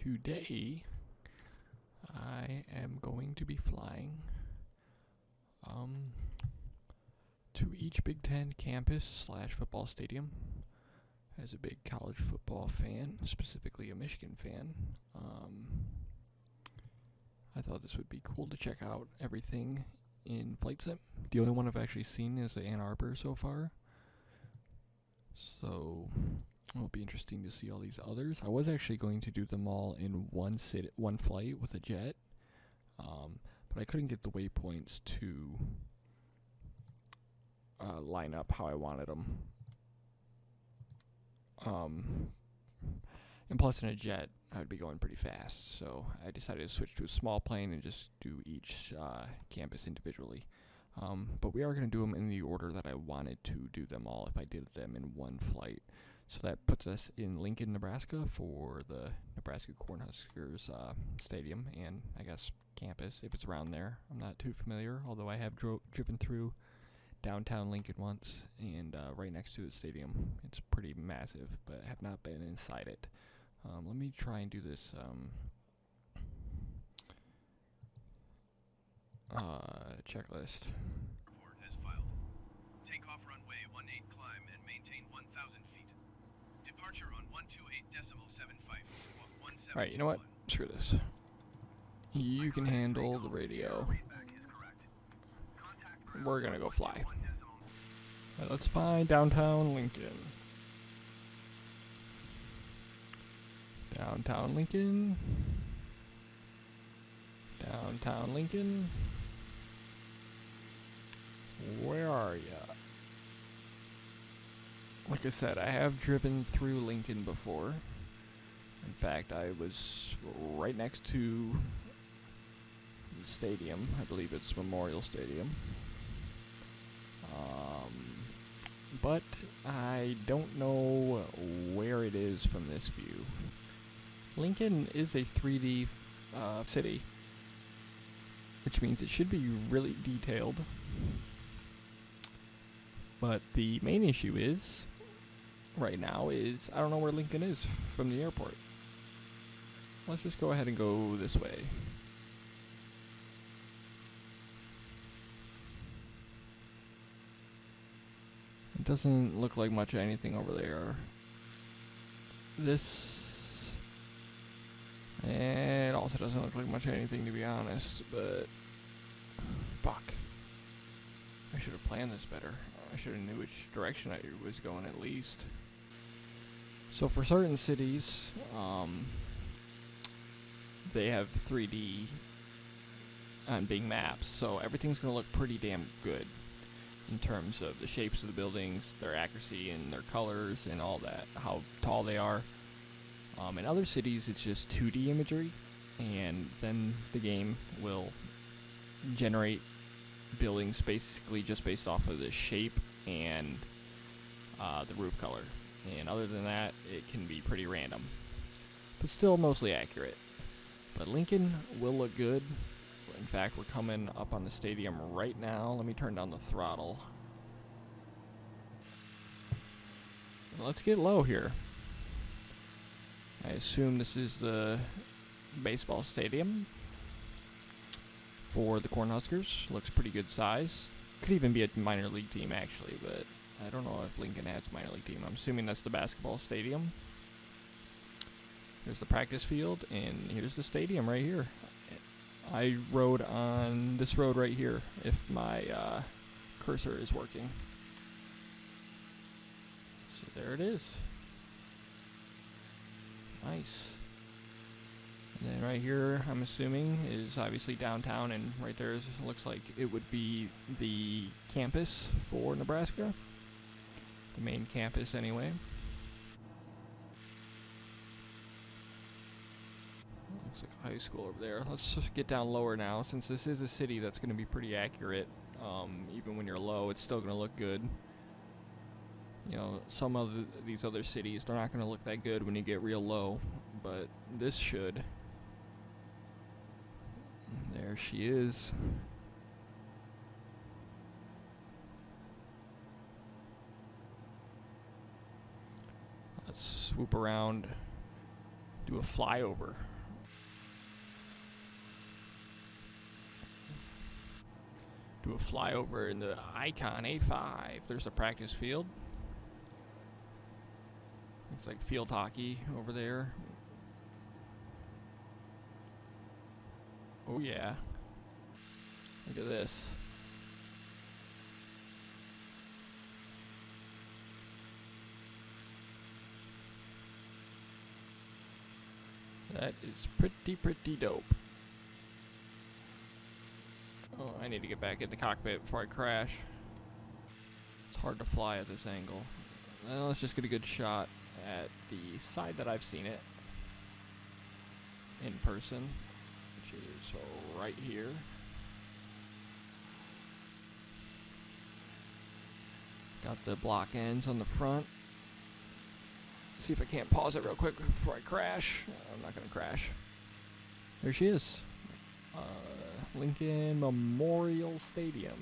Today, I am going to be flying to each Big Ten campus / football stadium. As a big college football fan, specifically a Michigan fan, I thought this would be cool to check out everything in Flight Sim. The only one I've actually seen is the Ann Arbor so far. So it'll be interesting to see all these others. I was actually going to do them all in one flight with a jet, but I couldn't get the waypoints to line up how I wanted them. And plus, in a jet, I would be going pretty fast, so I decided to switch to a small plane and just do each campus individually. But we are going to do them in the order that I wanted to do them all if I did them in one flight. So that puts us in Lincoln, Nebraska for the Nebraska Cornhuskers stadium and, I guess, campus, if it's around there. I'm not too familiar, although I have driven through downtown Lincoln once and right next to the stadium. It's pretty massive, but I have not been inside it. Let me try and do this checklist. Report as filed. Takeoff runway 18 climb and maintain 1,000 feet. Departure on 128.75. Alright, you know what? Screw this. You can handle the radio. We're gonna go fly. Alright, let's find downtown Lincoln. Downtown Lincoln. Downtown Lincoln. Where are ya? Like I said, I have driven through Lincoln before. In fact, I was right next to the stadium. I believe it's Memorial Stadium. But I don't know where it is from this view. Lincoln is a 3D city, which means it should be really detailed. But the main issue is, right now, is I don't know where Lincoln is from the airport. Let's just go ahead and go this way. It doesn't look like much of anything over there. And it also doesn't look like much of anything, to be honest, but fuck. I should have planned this better. I should have knew which direction I was going at least. So for certain cities, they have 3D on big maps, so everything's going to look pretty damn good in terms of the shapes of the buildings, their accuracy, and their colors, and all that, how tall they are. In other cities, it's just 2D imagery, and then the game will generate buildings basically just based off of the shape and the roof color. And other than that, it can be pretty random, but still mostly accurate. But Lincoln will look good. In fact, we're coming up on the stadium right now. Let me turn down the throttle. Let's get low here. I assume this is the baseball stadium for the Cornhuskers. Looks pretty good size. Could even be a minor league team, actually, but I don't know if Lincoln has a minor league team. I'm assuming that's the basketball stadium. Here's the practice field, and here's the stadium right here. I rode on this road right here, if my cursor is working. So there it is. Nice. And then right here, I'm assuming, is obviously downtown, and right there looks like it would be the campus for Nebraska. The main campus, anyway. Looks like a high school over there. Let's just get down lower now, since this is a city that's going to be pretty accurate. Even when you're low, it's still going to look good. You know, some of these other cities, they're not going to look that good when you get real low, but this should. There she is. Let's swoop around do a flyover. Do a flyover in the Icon A5. There's the practice field. Looks like field hockey over there. Oh yeah. Look at this. That is pretty dope. Oh, I need to get back in the cockpit before I crash. It's hard to fly at this angle. Well, let's just get a good shot at the side that I've seen it in person, which is right here. Got the block ends on the front. See if I can't pause it real quick before I crash. I'm not gonna crash. There she is. Lincoln Memorial Stadium,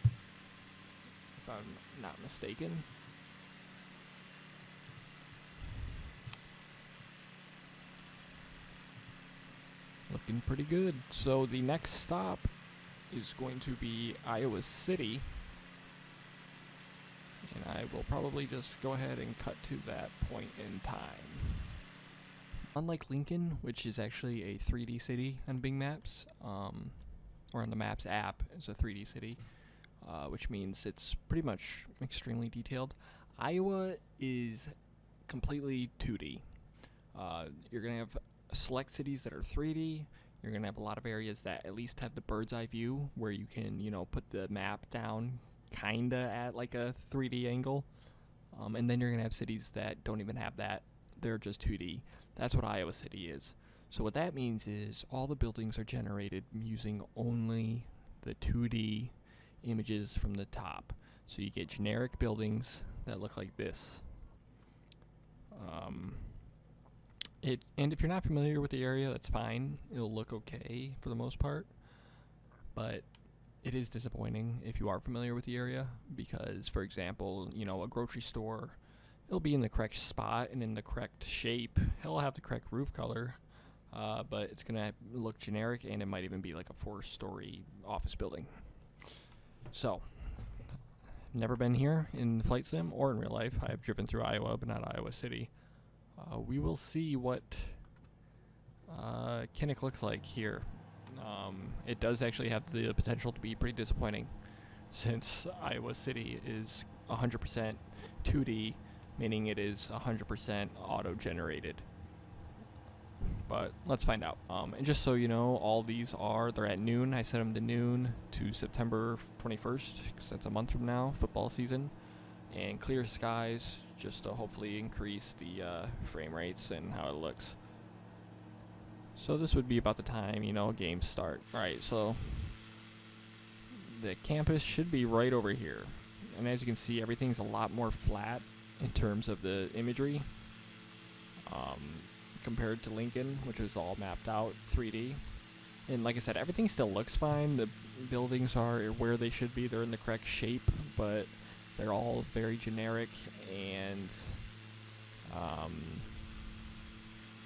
if I'm not mistaken. Looking pretty good. So the next stop is going to be Iowa City. And I will probably just go ahead and cut to that point in time. Unlike Lincoln, which is actually a 3D city on Bing Maps, or on the Maps app, it's a 3D city, which means it's pretty much extremely detailed. Iowa is completely 2D. You're going to have select cities that are 3D. You're going to have a lot of areas that at least have the bird's eye view, where you can, put the map down kinda at like a 3D angle. And then you're going to have cities that don't even have that. They're just 2D. That's what Iowa City is. So what that means is all the buildings are generated using only the 2D images from the top. So you get generic buildings that look like this. And if you're not familiar with the area, that's fine. It'll look okay for the most part. But it is disappointing if you are familiar with the area, because, for example, a grocery store, it'll be in the correct spot and in the correct shape. It'll have the correct roof color, but it's going to look generic, and it might even be like a 4-story office building. So, never been here in Flight Sim or in real life. I've driven through Iowa, but not Iowa City. We will see what Kinnick looks like here. It does actually have the potential to be pretty disappointing, since Iowa City is 100% 2D, meaning it is 100% auto-generated. But let's find out. And just so you know, all these they're at noon. I set them to noon to September 21st, because that's a month from now, football season. And clear skies, just to hopefully increase the frame rates and how it looks. So this would be about the time, games start. Alright, so the campus should be right over here. And as you can see, everything's a lot more flat in terms of the imagery, compared to Lincoln, which was all mapped out 3D. And like I said, everything still looks fine. The buildings are where they should be. They're in the correct shape, but they're all very generic and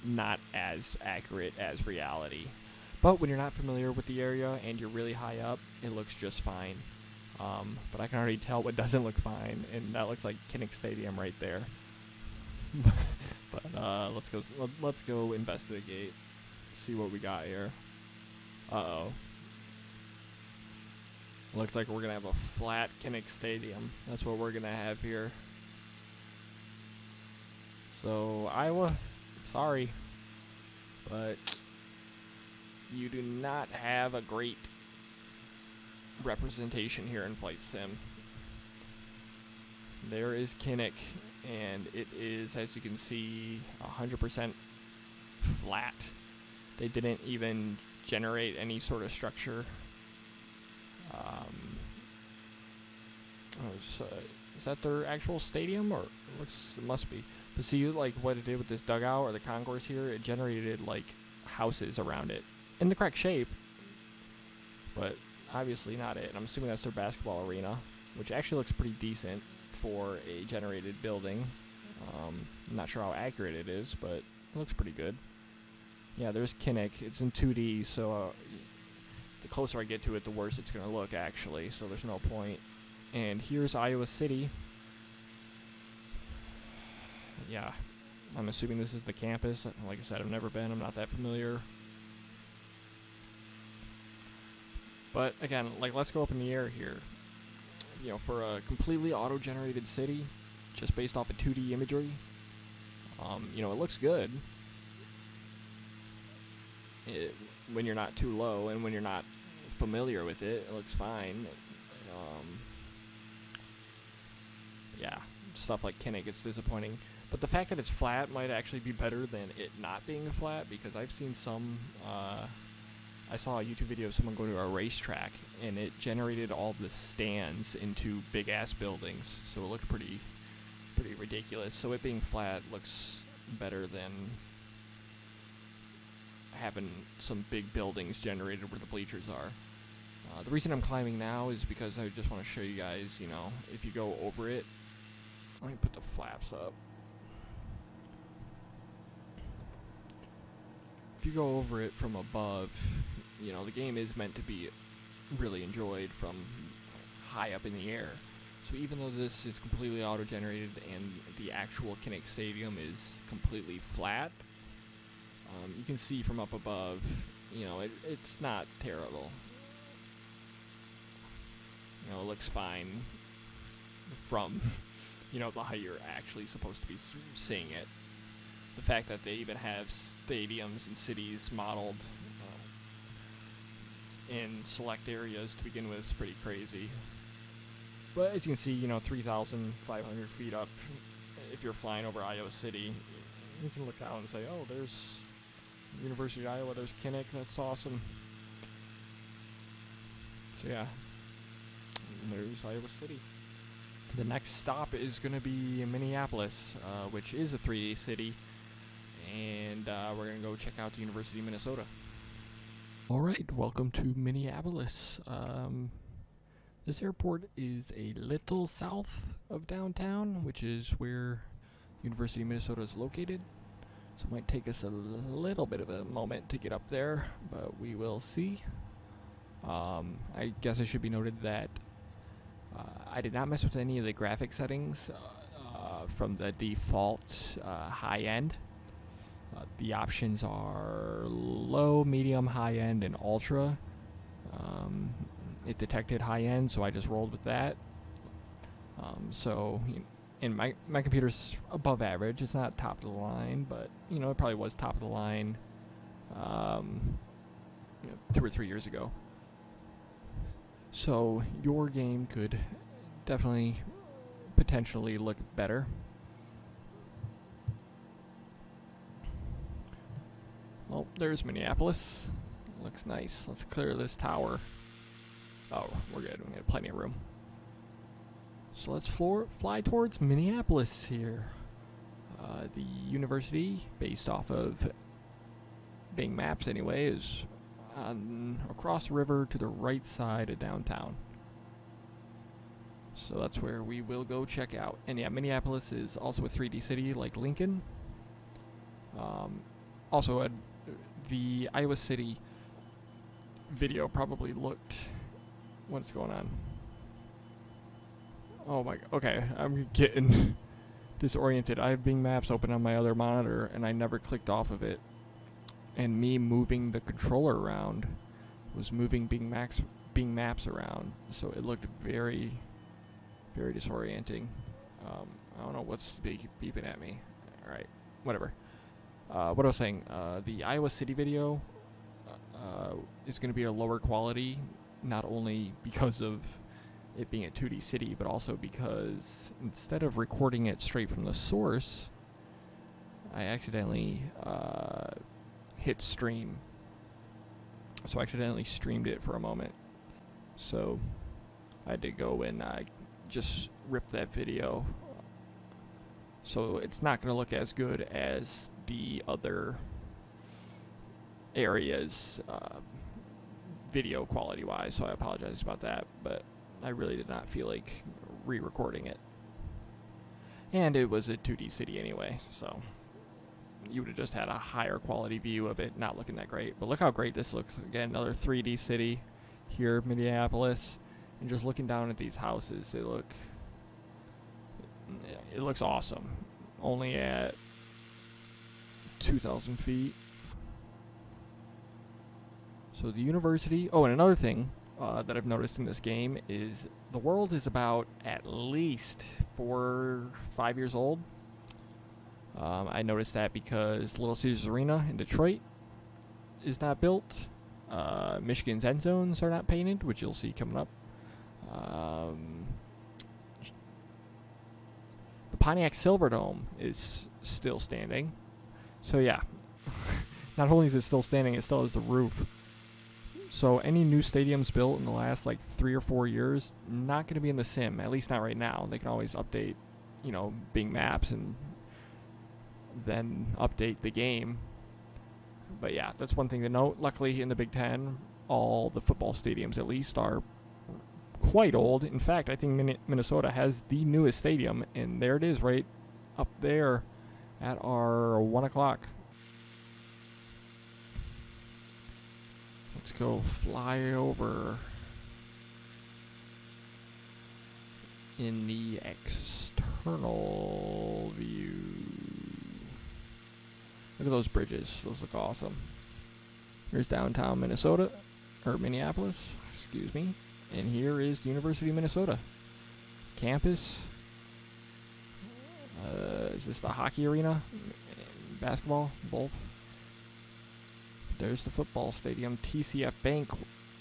not as accurate as reality. But when you're not familiar with the area and you're really high up, it looks just fine. But I can already tell what doesn't look fine, and that looks like Kinnick Stadium right there. But let's go investigate, see what we got here. Uh-oh. Looks like we're gonna have a flat Kinnick Stadium. That's what we're gonna have here. So Iowa, sorry, but you do not have a great representation here in Flight Sim. There is Kinnick, and it is, as you can see, 100% flat. They didn't even generate any sort of structure. Is that their actual stadium, or it must be. But see, like what it did with this dugout or the concourse here, it generated like houses around it in the correct shape, but obviously not it. And I'm assuming that's their basketball arena, which actually looks pretty decent for a generated building. I'm not sure how accurate it is, but It looks pretty good. Yeah, there's Kinnick. It's in 2D, so the closer I get to it, the worse it's going to look, actually, so there's no point. And here's Iowa City. Yeah, I'm assuming this is the campus. Like I said, I've never been. I'm not that familiar. But, again, like, let's go up in the air here. You know, for a completely auto-generated city, just based off of 2D imagery, you know, it looks good. When you're not too low and when you're not familiar with it, it looks fine. Yeah, stuff like Kinnick, it's disappointing. But the fact that it's flat might actually be better than it not being flat, because I've seen some, I saw a YouTube video of someone go to a racetrack, and it generated all the stands into big-ass buildings, so it looked pretty ridiculous. So it being flat looks better than having some big buildings generated where the bleachers are. The reason I'm climbing now is because I just want to show you guys, you know, if you go over it, let me put the flaps up. If you go over it from above, you know, the game is meant to be really enjoyed from high up in the air. So even though this is completely auto-generated and the actual Kinnick Stadium is completely flat, you can see from up above, you know, it's not terrible. You know, it looks fine from, you know, the height you're actually supposed to be seeing it. The fact that they even have stadiums and cities modeled in select areas to begin with is pretty crazy. But as you can see, you know, 3,500 feet up, if you're flying over Iowa City, you can look out and say, oh, there's University of Iowa, there's Kinnick, that's awesome. So yeah, and there's Iowa City. The next stop is going to be Minneapolis, which is a 3D city, and we're going to go check out the University of Minnesota. Alright, welcome to Minneapolis. This airport is a little south of downtown, which is where University of Minnesota is located. So it might take us a little bit of a moment to get up there, but we will see. I guess it should be noted that I did not mess with any of the graphic settings from the default high end. The options are low, medium, high end, and ultra. It detected high end, so I just rolled with that. And my computer's above average. It's not top of the line, but you know, it probably was top of the line 2 or 3 years ago. So your game could definitely potentially look better. Well, there's Minneapolis. Looks nice. Let's clear this tower. Oh, we're good. We got plenty of room. So let's fly towards Minneapolis here. The university, based off of Bing Maps anyway, is across the river to the right side of downtown. So that's where we will go check out. And yeah, Minneapolis is also a 3D city like Lincoln. Also, the Iowa City video probably looked... What's going on? Oh my... Okay, I'm getting disoriented. I have Bing Maps open on my other monitor, and I never clicked off of it. And me moving the controller around was moving Bing Maps around. So it looked very, very disorienting. I don't know what's beeping at me. Alright, whatever. What I was saying, the Iowa City video is going to be a lower quality, not only because of it being a 2D city, but also because instead of recording it straight from the source, I accidentally hit stream. So I accidentally streamed it for a moment. So I had to go and just rip that video. So it's not going to look as good as the other areas video quality wise, so I apologize about that, but I really did not feel like re-recording it. And it was a 2D city anyway, so you would have just had a higher quality view of it not looking that great. But look how great this looks. Again, another 3D city here, Minneapolis. And just looking down at these houses, it looks awesome. Only at 2,000 feet. So the university. Oh, and another thing that I've noticed in this game is the world is about at least 4 or 5 years old. I noticed that because Little Caesars Arena in Detroit is not built. Michigan's end zones are not painted, which you'll see coming up. The Pontiac Silverdome is still standing. So yeah, not only is it still standing, it still has the roof. So any new stadiums built in the last like 3 or 4 years, not going to be in the sim, at least not right now. They can always update, Bing Maps and then update the game. But yeah, that's one thing to note. Luckily in the Big Ten, all the football stadiums at least are quite old. In fact, I think Minnesota has the newest stadium, and there it is right up there at our 1 o'clock. Let's go fly over in the external view. Look at those bridges. Those look awesome. Here's downtown Minnesota, or Minneapolis, excuse me. And here is the University of Minnesota campus. Is this the hockey arena? Basketball? Both. There's the football stadium, TCF Bank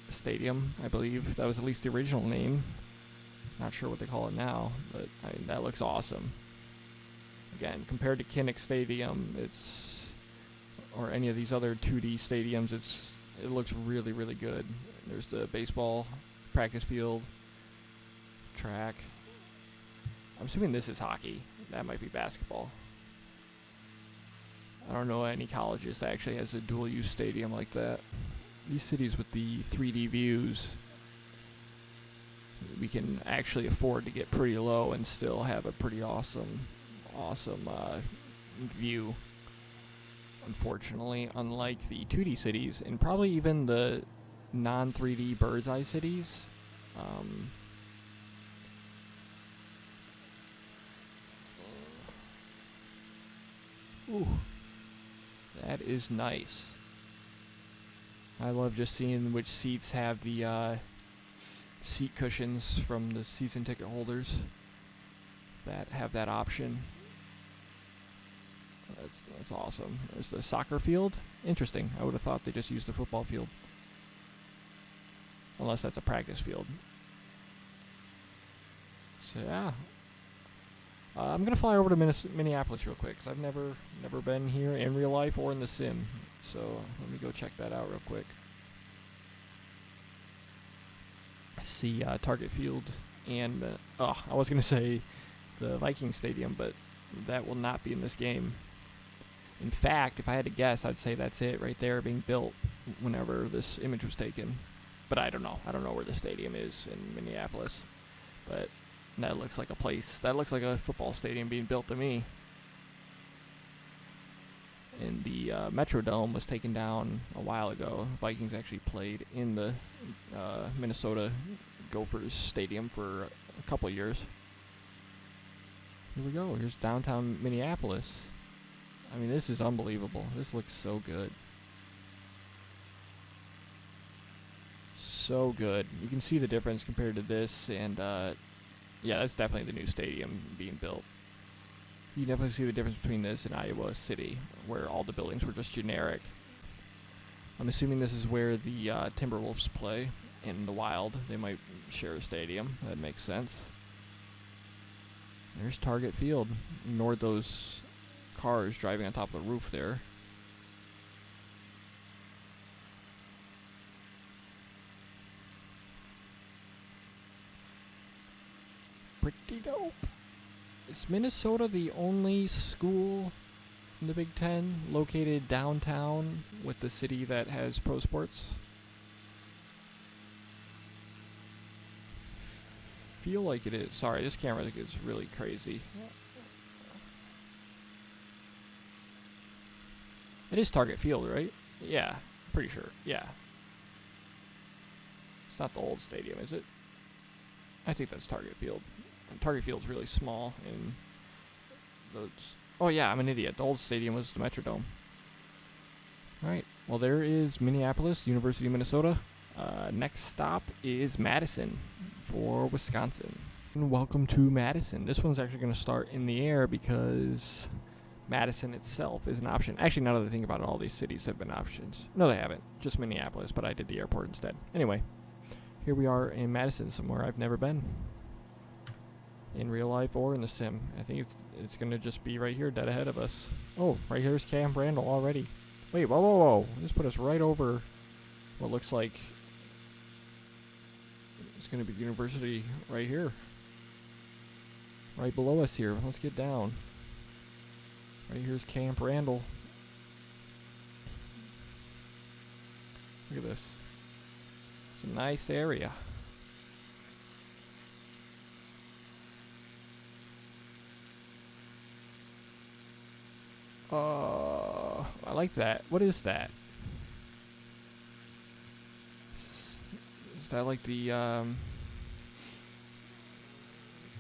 Stadium, I believe. That was at least the original name. Not sure what they call it now, but that looks awesome. Again, compared to Kinnick Stadium, or any of these other 2D stadiums, it looks really, really good. There's the baseball practice field, track. I'm assuming this is hockey. That might be basketball. I don't know any colleges that actually has a dual-use stadium like that. These cities with the 3D views, we can actually afford to get pretty low and still have a pretty awesome view. Unfortunately, unlike the 2D cities, and probably even the non-3D bird's eye cities, ooh, that is nice. I love just seeing which seats have the seat cushions from the season ticket holders that have that option. That's awesome. There's the soccer field. Interesting. I would have thought they just used the football field. Unless that's a practice field. So yeah. I'm going to fly over to Minneapolis real quick, because I've never been here in real life or in the sim. So let me go check that out real quick. I see Target Field and, I was going to say the Viking Stadium, but that will not be in this game. In fact, if I had to guess, I'd say that's it right there being built whenever this image was taken. But I don't know. I don't know where the stadium is in Minneapolis. But that looks like a place. That looks like a football stadium being built to me. And the Metrodome was taken down a while ago. Vikings actually played in the Minnesota Gophers Stadium for a couple years. Here we go. Here's downtown Minneapolis. I mean, this is unbelievable. This looks so good. So good. You can see the difference compared to this, and yeah, that's definitely the new stadium being built. You definitely see the difference between this and Iowa City, where all the buildings were just generic. I'm assuming this is where the Timberwolves play in the Wild. They might share a stadium. That makes sense. There's Target Field. Ignored those cars driving on top of the roof there. Pretty dope. Is Minnesota the only school in the Big Ten located downtown with the city that has pro sports? Feel like it is. Sorry, this camera is really crazy. It is Target Field, right? Yeah, pretty sure. Yeah. It's not the old stadium, is it? I think that's Target Field. And Target Field's really small, and those... Oh yeah, I'm an idiot. The old stadium was the Metrodome. Alright, well there is Minneapolis, University of Minnesota. Next stop is Madison for Wisconsin. And welcome to Madison. This one's actually going to start in the air because Madison itself is an option. Actually, now that I think about it, all these cities have been options. No, they haven't. Just Minneapolis, but I did the airport instead. Anyway, here we are in Madison, somewhere I've never been. In real life or in the sim. I think it's going to just be right here, dead ahead of us. Oh, right here's Camp Randall already. Wait, whoa, whoa, whoa. Just put us right over what looks like it's going to be university right here. Right below us here. Let's get down. Right here's Camp Randall. Look at this. It's a nice area. I like that. What is that? Is that like the,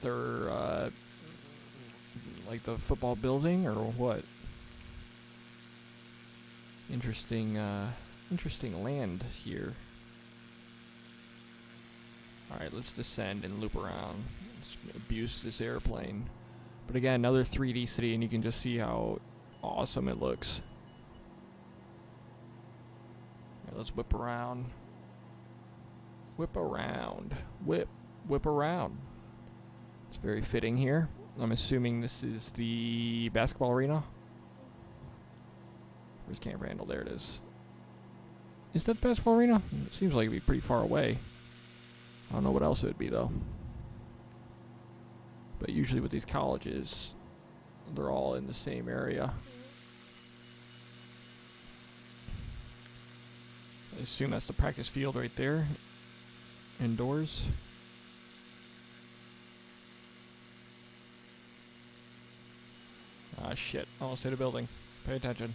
their, like the football building or what? Interesting land here. Alright, let's descend and loop around. Let's abuse this airplane. But again, another 3D city, and you can just see how awesome it looks. Right, let's whip around. Whip around. Whip around. It's very fitting here. I'm assuming this is the basketball arena. Where's Camp Randall? There it is. Is that the basketball arena? It seems like it'd be pretty far away. I don't know what else it would be, though. But usually with these colleges, they're all in the same area. I assume that's the practice field right there. Indoors. Ah, shit. Almost hit a building. Pay attention.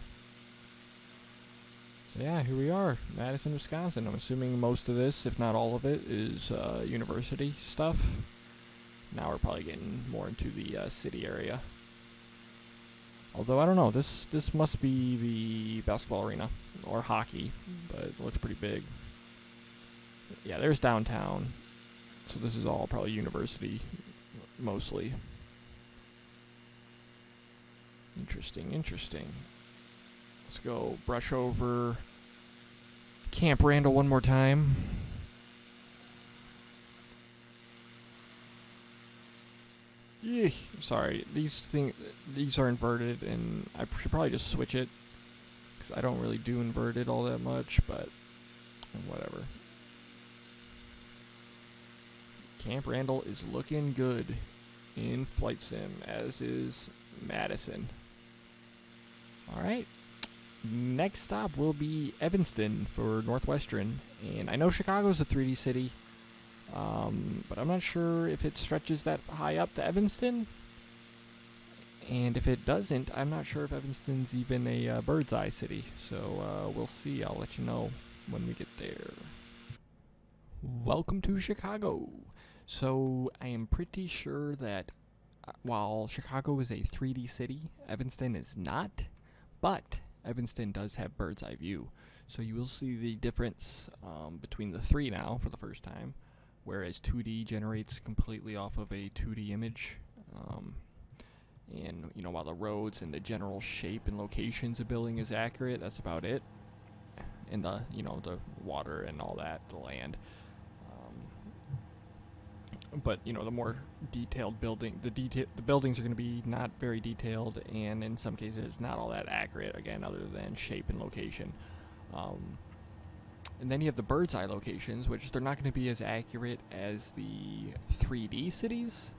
So yeah, here we are. Madison, Wisconsin. I'm assuming most of this, if not all of it, is university stuff. Now we're probably getting more into the city area. Although, I don't know. This must be the basketball arena. Or hockey. But it looks pretty big. Yeah, there's downtown. So this is all probably university, mostly. Interesting. Let's go brush over Camp Randall one more time. Yeesh. Sorry, these are inverted, and I should probably just switch it, because I don't really do inverted all that much, but whatever. Camp Randall is looking good in Flight Sim, as is Madison. Alright, next stop will be Evanston for Northwestern, and I know Chicago's a 3D city, but I'm not sure if it stretches that high up to Evanston, and if it doesn't, I'm not sure if Evanston's even a bird's eye city, so we'll see. I'll let you know when we get there. Welcome to Chicago. So I am pretty sure that while Chicago is a 3D city, Evanston is not, but Evanston does have bird's eye view. So you will see the difference between the three now for the first time, whereas 2D generates completely off of a 2D image. And, you know, while the roads and the general shape and locations of building is accurate, that's about it. And the, you know, the water and all that, the land. But, you know, the more detailed building, the buildings are going to be not very detailed, and in some cases not all that accurate, again, other than shape and location. And then you have the bird's eye locations, which they're not going to be as accurate as the 3D cities,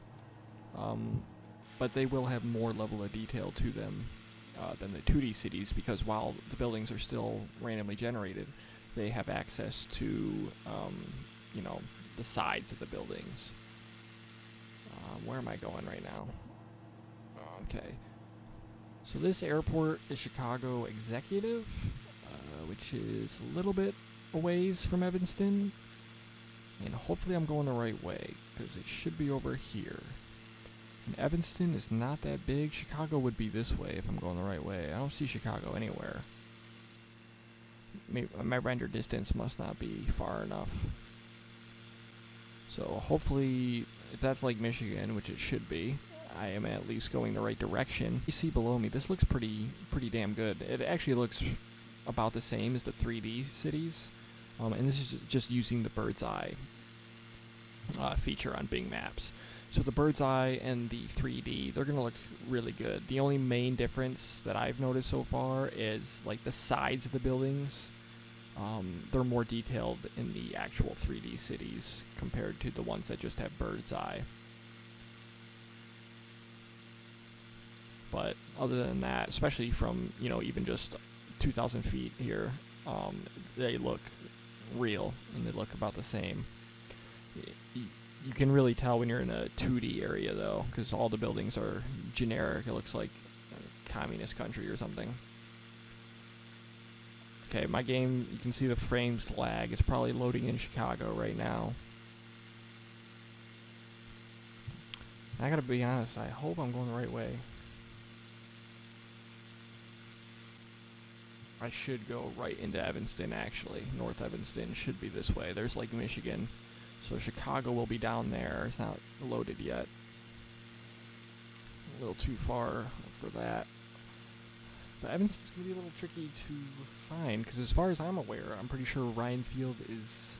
but they will have more level of detail to them than the 2D cities, because while the buildings are still randomly generated, they have access to, you know, the sides of the buildings. Where am I going right now? Okay. So this airport is Chicago Executive, which is a little bit a ways from Evanston. And hopefully I'm going the right way, because it should be over here. And Evanston is not that big. Chicago would be this way if I'm going the right way. I don't see Chicago anywhere. Maybe my render distance must not be far enough. So hopefully, if that's Lake Michigan, which it should be, I am at least going the right direction. You see below me, this looks pretty damn good. It actually looks about the same as the 3D cities. And this is just using the bird's eye feature on Bing Maps. So the bird's eye and the 3D, they're going to look really good. The only main difference that I've noticed so far is like the sides of the buildings. They're more detailed in the actual 3D cities compared to the ones that just have bird's eye. But other than that, especially from, even just 2,000 feet here, they look real and they look about the same. You can really tell when you're in a 2D area though, because all the buildings are generic. It looks like a communist country or something. Okay, my game, you can see the frames lag. It's probably loading in Chicago right now. I gotta be honest, I hope I'm going the right way. I should go right into Evanston, actually. North Evanston should be this way. There's Lake Michigan. So Chicago will be down there. It's not loaded yet. A little too far for that. But Evanston's going to be a little tricky to find, because as far as I'm aware, I'm pretty sure Ryan Field is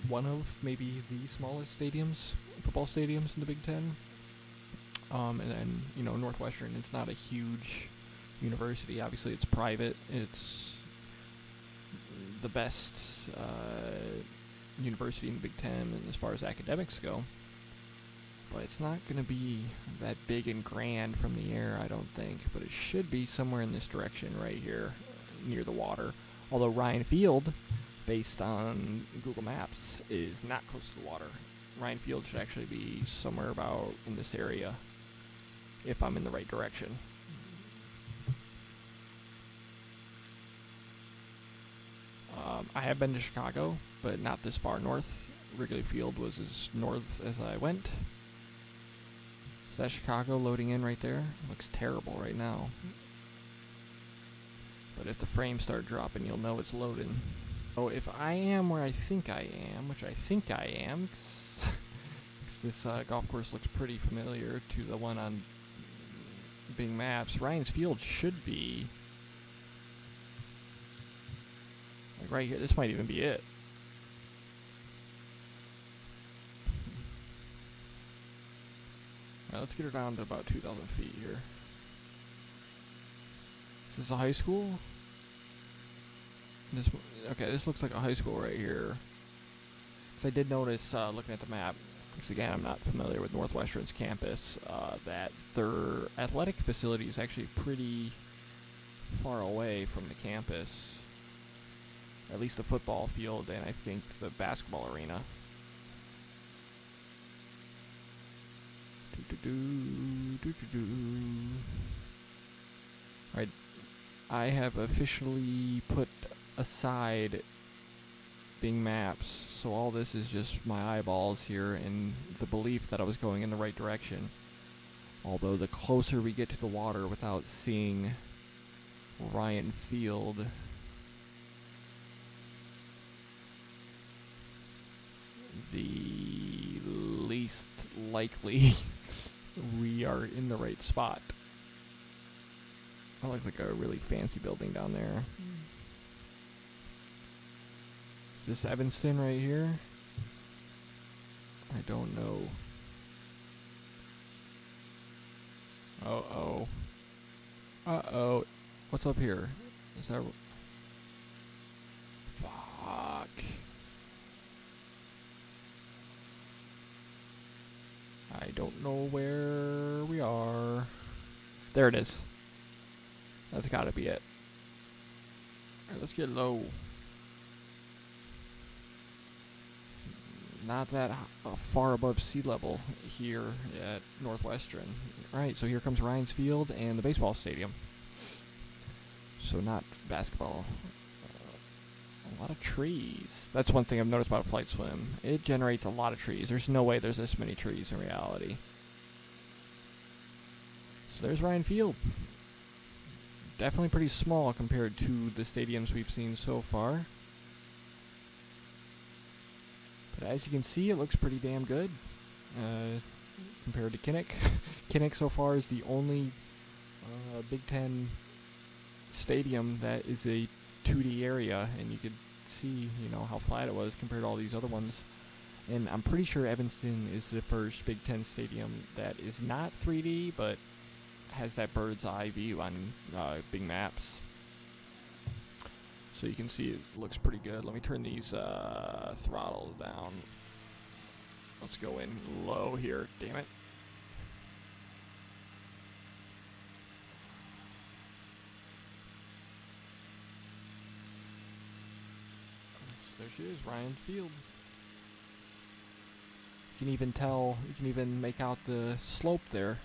one of maybe the smallest stadiums, football stadiums in the Big Ten. And then, Northwestern, it's not a huge university. Obviously, it's private. It's the best university in the Big Ten and as far as academics go. But it's not going to be that big and grand from the air, I don't think. But it should be somewhere in this direction right here, near the water. Although Ryan Field, based on Google Maps, is not close to the water. Ryan Field should actually be somewhere about in this area, if I'm in the right direction. I have been to Chicago, but not this far north. Wrigley Field was as north as I went. Is that Chicago loading in right there? Looks terrible right now. But if the frames start dropping, you'll know it's loading. Oh, if I am where I think I am, which I think I am, because this golf course looks pretty familiar to the one on Bing Maps, Ryan's Field should be like right here. This might even be it. Now let's get her down to about 2,000 feet here. Is this a high school? Okay, this looks like a high school right here. Because I did notice, looking at the map, because again, I'm not familiar with Northwestern's campus, that their athletic facility is actually pretty far away from the campus. At least the football field and I think the basketball arena. Alright, I have officially put aside Bing Maps, so all this is just my eyeballs here and the belief that I was going in the right direction. Although the closer we get to the water without seeing Ryan Field, the least likely we are in the right spot. I look like a really fancy building down there. Is this Evanston right here? I don't know. Uh-oh. Uh-oh. What's up here? Is that... Fuck. I don't know where we are. There it is. That's gotta be it. Alright, let's get low. not that far above sea level here at Northwestern. Alright, so here comes Ryan's Field and the baseball stadium. So not basketball. A lot of trees. That's one thing I've noticed about Flight Swim. It generates a lot of trees. There's no way there's this many trees in reality. So there's Ryan Field. Definitely pretty small compared to the stadiums we've seen so far. But as you can see, it looks pretty damn good compared to Kinnick. Kinnick so far is the only Big Ten stadium that is a 2D area, and you could see, how flat it was compared to all these other ones. And I'm pretty sure Evanston is the first Big Ten stadium that is not 3D, but has that bird's eye view on big maps. So you can see it looks pretty good. Let me turn these throttles down. Let's go in low here, damn it. So there she is, Ryan Field. You can even tell, you can even make out the slope there.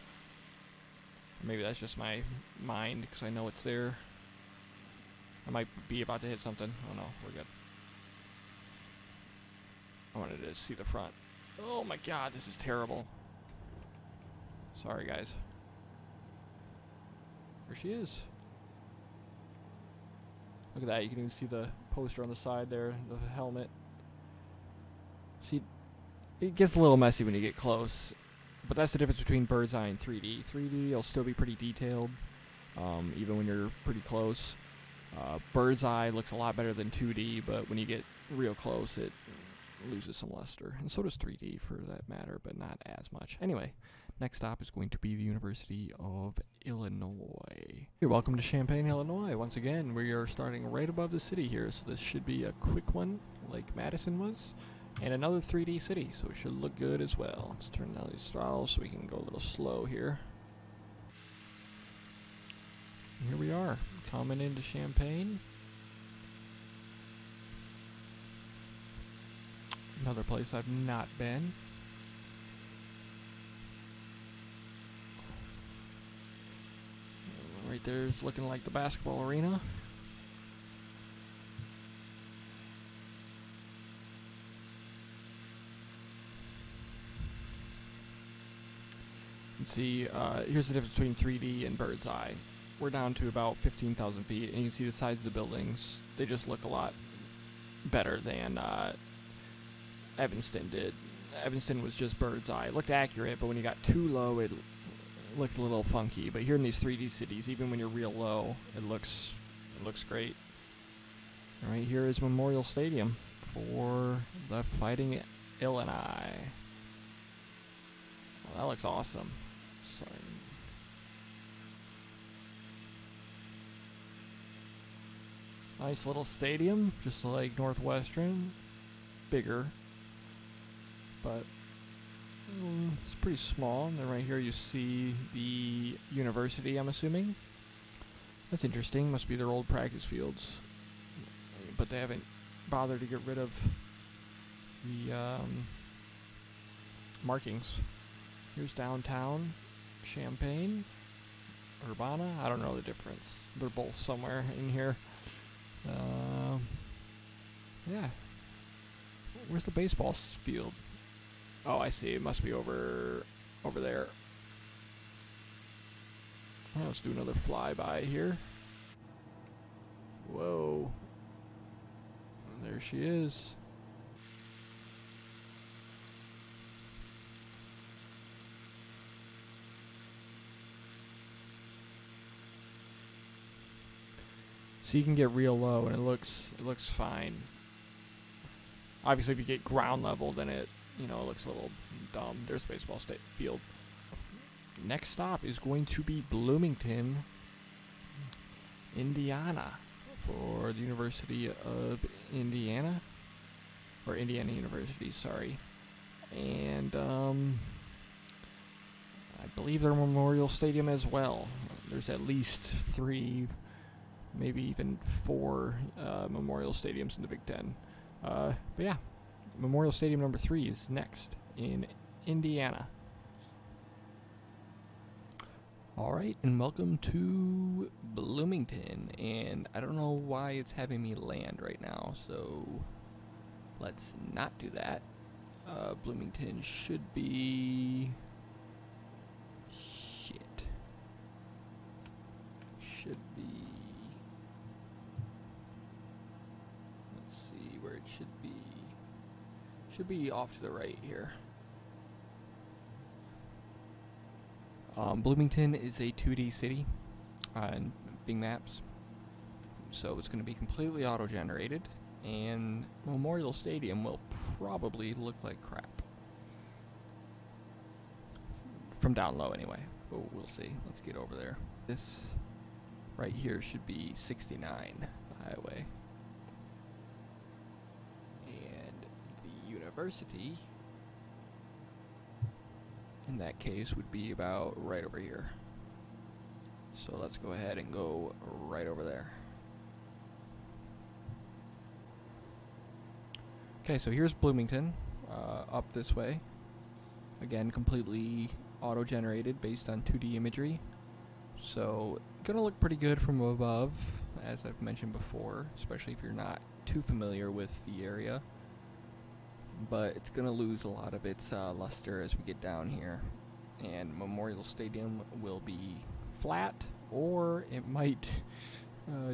Maybe that's just my mind, because I know it's there. I might be about to hit something. Oh no, we're good. I wanted to see the front. Oh my god, this is terrible. Sorry, guys. There she is. Look at that, you can even see the poster on the side there, the helmet. See, it gets a little messy when you get close. But that's the difference between bird's eye and 3D. 3D will still be pretty detailed, even when you're pretty close. Bird's eye looks a lot better than 2D, but when you get real close, it loses some luster. And so does 3D for that matter, but not as much. Anyway, next stop is going to be the University of Illinois. You're welcome to Champaign, Illinois. Once again, we are starting right above the city here, so this should be a quick one, like Madison was. And another 3D city, so it should look good as well. Let's turn down these throttles so we can go a little slow here. And here we are, coming into Champaign. Another place I've not been. Right there is looking like the basketball arena. See, here's the difference between 3D and bird's eye. We're down to about 15,000 feet, and you can see the sides of the buildings. They just look a lot better than Evanston did. Evanston was just bird's eye. It looked accurate, but when you got too low, it looked a little funky. But here in these 3D cities, even when you're real low, it looks great. Right here is Memorial Stadium for the Fighting Illini. Well, that looks awesome. Sorry. Nice little stadium, just like Northwestern. Bigger, but it's pretty small. And then right here you see the university, I'm assuming. That's interesting. Must be their old practice fields. But they haven't bothered to get rid of the markings. Here's downtown Champaign, Urbana. I don't know the difference. They're both somewhere in here. Yeah. Where's the baseball field? Oh, I see. It must be over there. Well, let's do another flyby here. Whoa. There she is. So you can get real low, and it looks fine. Obviously, if you get ground level, then it looks a little dumb. There's the baseball field. Next stop is going to be Bloomington, Indiana, for the University of Indiana, or Indiana University, sorry. And I believe their Memorial Stadium as well. There's at least 3, maybe even 4 Memorial Stadiums in the Big Ten. But yeah, Memorial Stadium number 3 is next in Indiana. Alright, and welcome to Bloomington. And I don't know why it's having me land right now, so let's not do that. Bloomington should be... Shit. Should be... Let's see where it should be. Should be off to the right here. Bloomington is a 2D city on Bing Maps, so it's going to be completely auto-generated, and Memorial Stadium will probably look like crap. From down low anyway, but we'll see. Let's get over there. This right here should be 69, the highway. And the university, in that case, would be about right over here. So let's go ahead and go right over there. Okay, so here's Bloomington, up this way. Again, completely auto-generated based on 2D imagery. So, gonna look pretty good from above, as I've mentioned before, especially if you're not too familiar with the area. But it's going to lose a lot of its luster as we get down here. And Memorial Stadium will be flat, or it might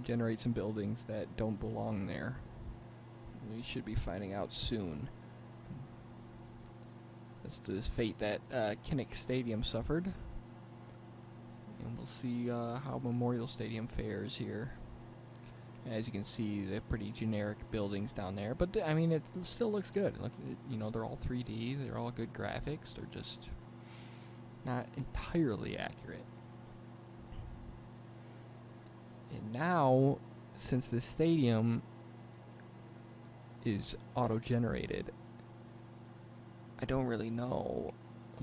generate some buildings that don't belong there. We should be finding out soon. That's this fate that Kinnick Stadium suffered. And we'll see how Memorial Stadium fares here. As you can see, they're pretty generic buildings down there, but I mean, it still looks good. You know, they're all 3D, they're all good graphics, they're just not entirely accurate. And now, since this stadium is auto-generated, I don't really know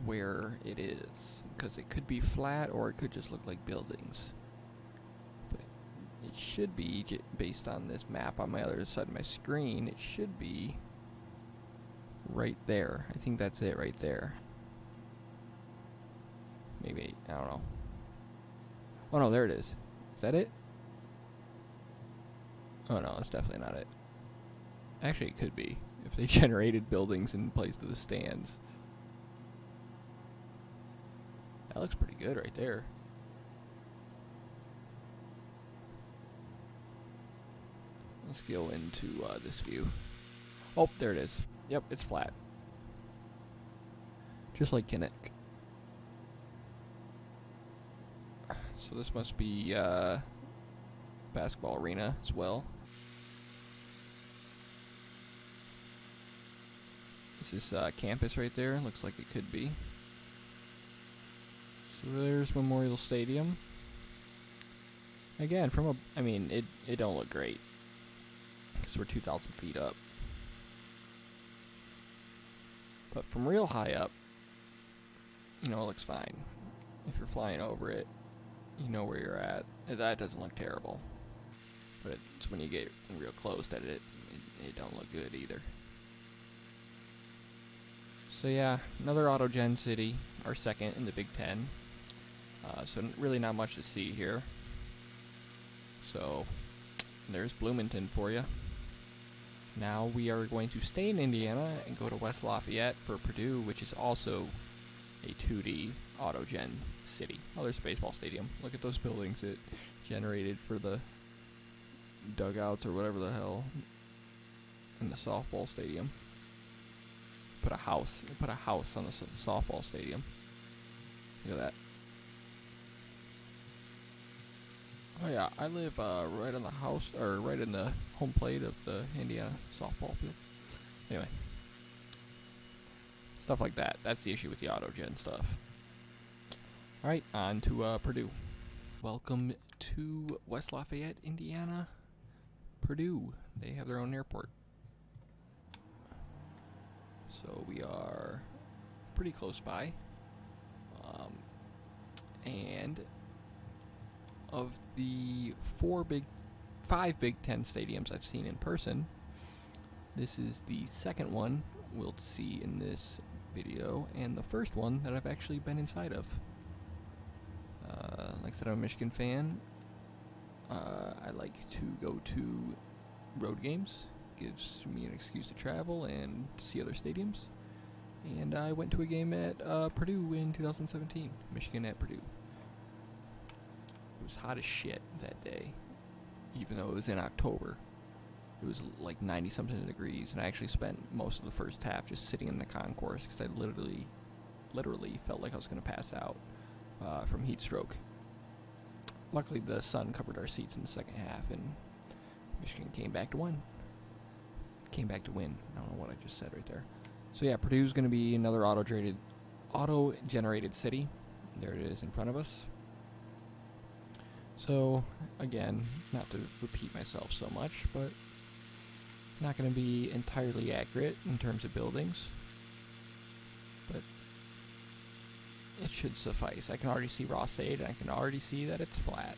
where it is, because it could be flat or it could just look like buildings. It should be, based on this map on my other side of my screen, it should be right there. I think that's it right there. Maybe, I don't know. Oh no, there it is. Is that it? Oh no, that's definitely not it. Actually, it could be, if they generated buildings in place of the stands. That looks pretty good right there. Let's go into this view. Oh, there it is. Yep, it's flat. Just like Kinnick. So this must be basketball arena as well. This is campus right there. Looks like it could be. So there's Memorial Stadium. Again, I mean, it don't look great, because we're 2,000 feet up. But from real high up, you know, it looks fine. If you're flying over it, you know where you're at. That doesn't look terrible. But it's when you get real close that it don't look good either. So yeah, another auto-gen city, our second in the Big Ten. So really not much to see here. So there's Bloomington for you. Now we are going to stay in Indiana and go to West Lafayette for Purdue, which is also a 2D auto-gen city. Oh, there's a baseball stadium. Look at those buildings it generated for the dugouts or whatever the hell in the softball stadium. Put a house on the softball stadium. Look at that. Oh yeah, I live right on the house, or right in the home plate of the Indiana softball field. Anyway, stuff like that. That's the issue with the auto-gen stuff. All right, on to Purdue. Welcome to West Lafayette, Indiana. Purdue. They have their own airport. So we are pretty close by. And of the 5 Big Ten stadiums I've seen in person, This is the second one we'll see in this video, and the first one that I've actually been inside of. Like I said, I'm a Michigan fan. I like to go to road games. Gives me an excuse to travel and see other stadiums. And I went to a game at Purdue in 2017. Michigan at Purdue. It was hot as shit that day, even though it was in October. It was like 90-something degrees, and I actually spent most of the first half just sitting in the concourse because I literally felt like I was going to pass out from heat stroke. Luckily, the sun covered our seats in the second half, and Michigan came back to win. I don't know what I just said right there. So yeah, Purdue's going to be another auto-generated city. There it is in front of us. So, again, not to repeat myself so much, but not going to be entirely accurate in terms of buildings. But it should suffice. I can already see Ross-Ade, and I can already see that it's flat,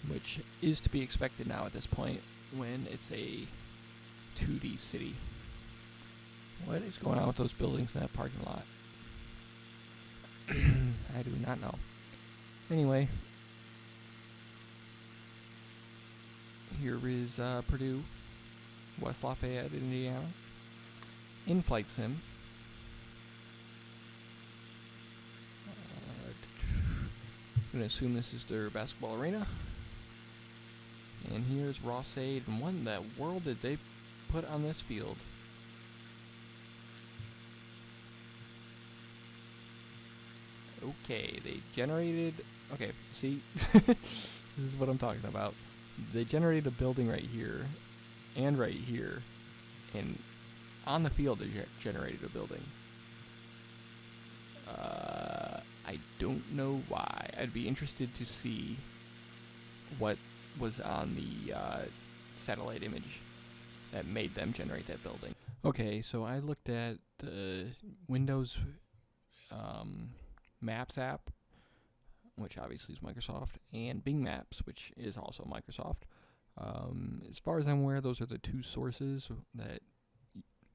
which is to be expected now at this point when it's a 2D city. What is going on with those buildings in that parking lot? I do not know. Anyway, here is Purdue, West Lafayette, Indiana. In-flight sim. I'm going to assume this is their basketball arena. And here's Ross-Ade, and what in the world did they put on this field? Okay, they generated... Okay, see? This is what I'm talking about. They generated a building right here, and right here, and on the field they generated a building. I don't know why. I'd be interested to see what was on the satellite image that made them generate that building. Okay, so I looked at the Windows Maps app, which obviously is Microsoft, and Bing Maps, which is also Microsoft. As far as I'm aware, those are the two sources that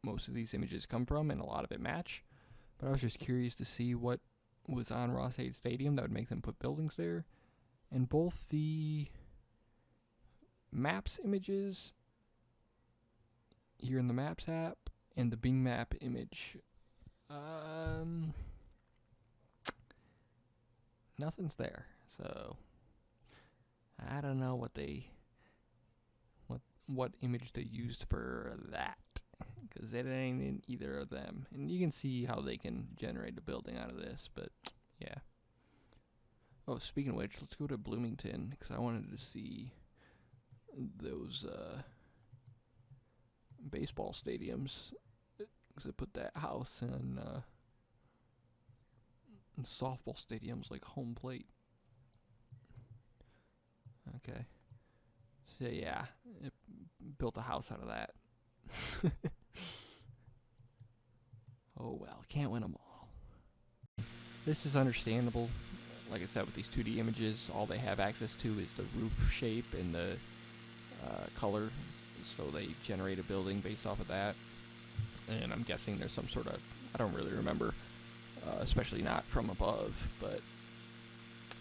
most of these images come from, and a lot of it match. But I was just curious to see what was on Ross-Ade Stadium that would make them put buildings there. And both the Maps images here in the Maps app and the Bing Map image, nothing's there. So I don't know what image they used for that, because it ain't in either of them. And you can see how they can generate a building out of this, but yeah. Oh, speaking of which, let's go to Bloomington, because I wanted to see those baseball stadiums, because they put that house in softball stadiums like home plate. Okay. So yeah, it built a house out of that. Oh well, can't win them all. This is understandable. Like I said, with these 2D images, all they have access to is the roof shape and the color, so they generate a building based off of that. And I'm guessing there's some sort of, I don't really remember, especially not from above, but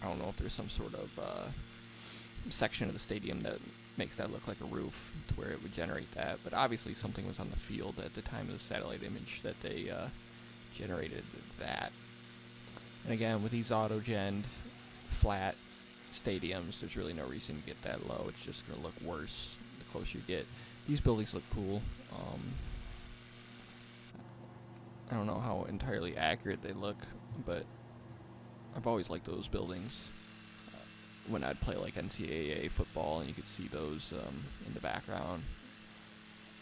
I don't know if there's some sort of section of the stadium that makes that look like a roof to where it would generate that. But obviously something was on the field at the time of the satellite image that they generated that. And again, with these auto-gen flat stadiums, there's really no reason to get that low. It's just going to look worse the closer you get. These buildings look cool. I don't know how entirely accurate they look, but I've always liked those buildings. When I'd play like NCAA football, and you could see those in the background.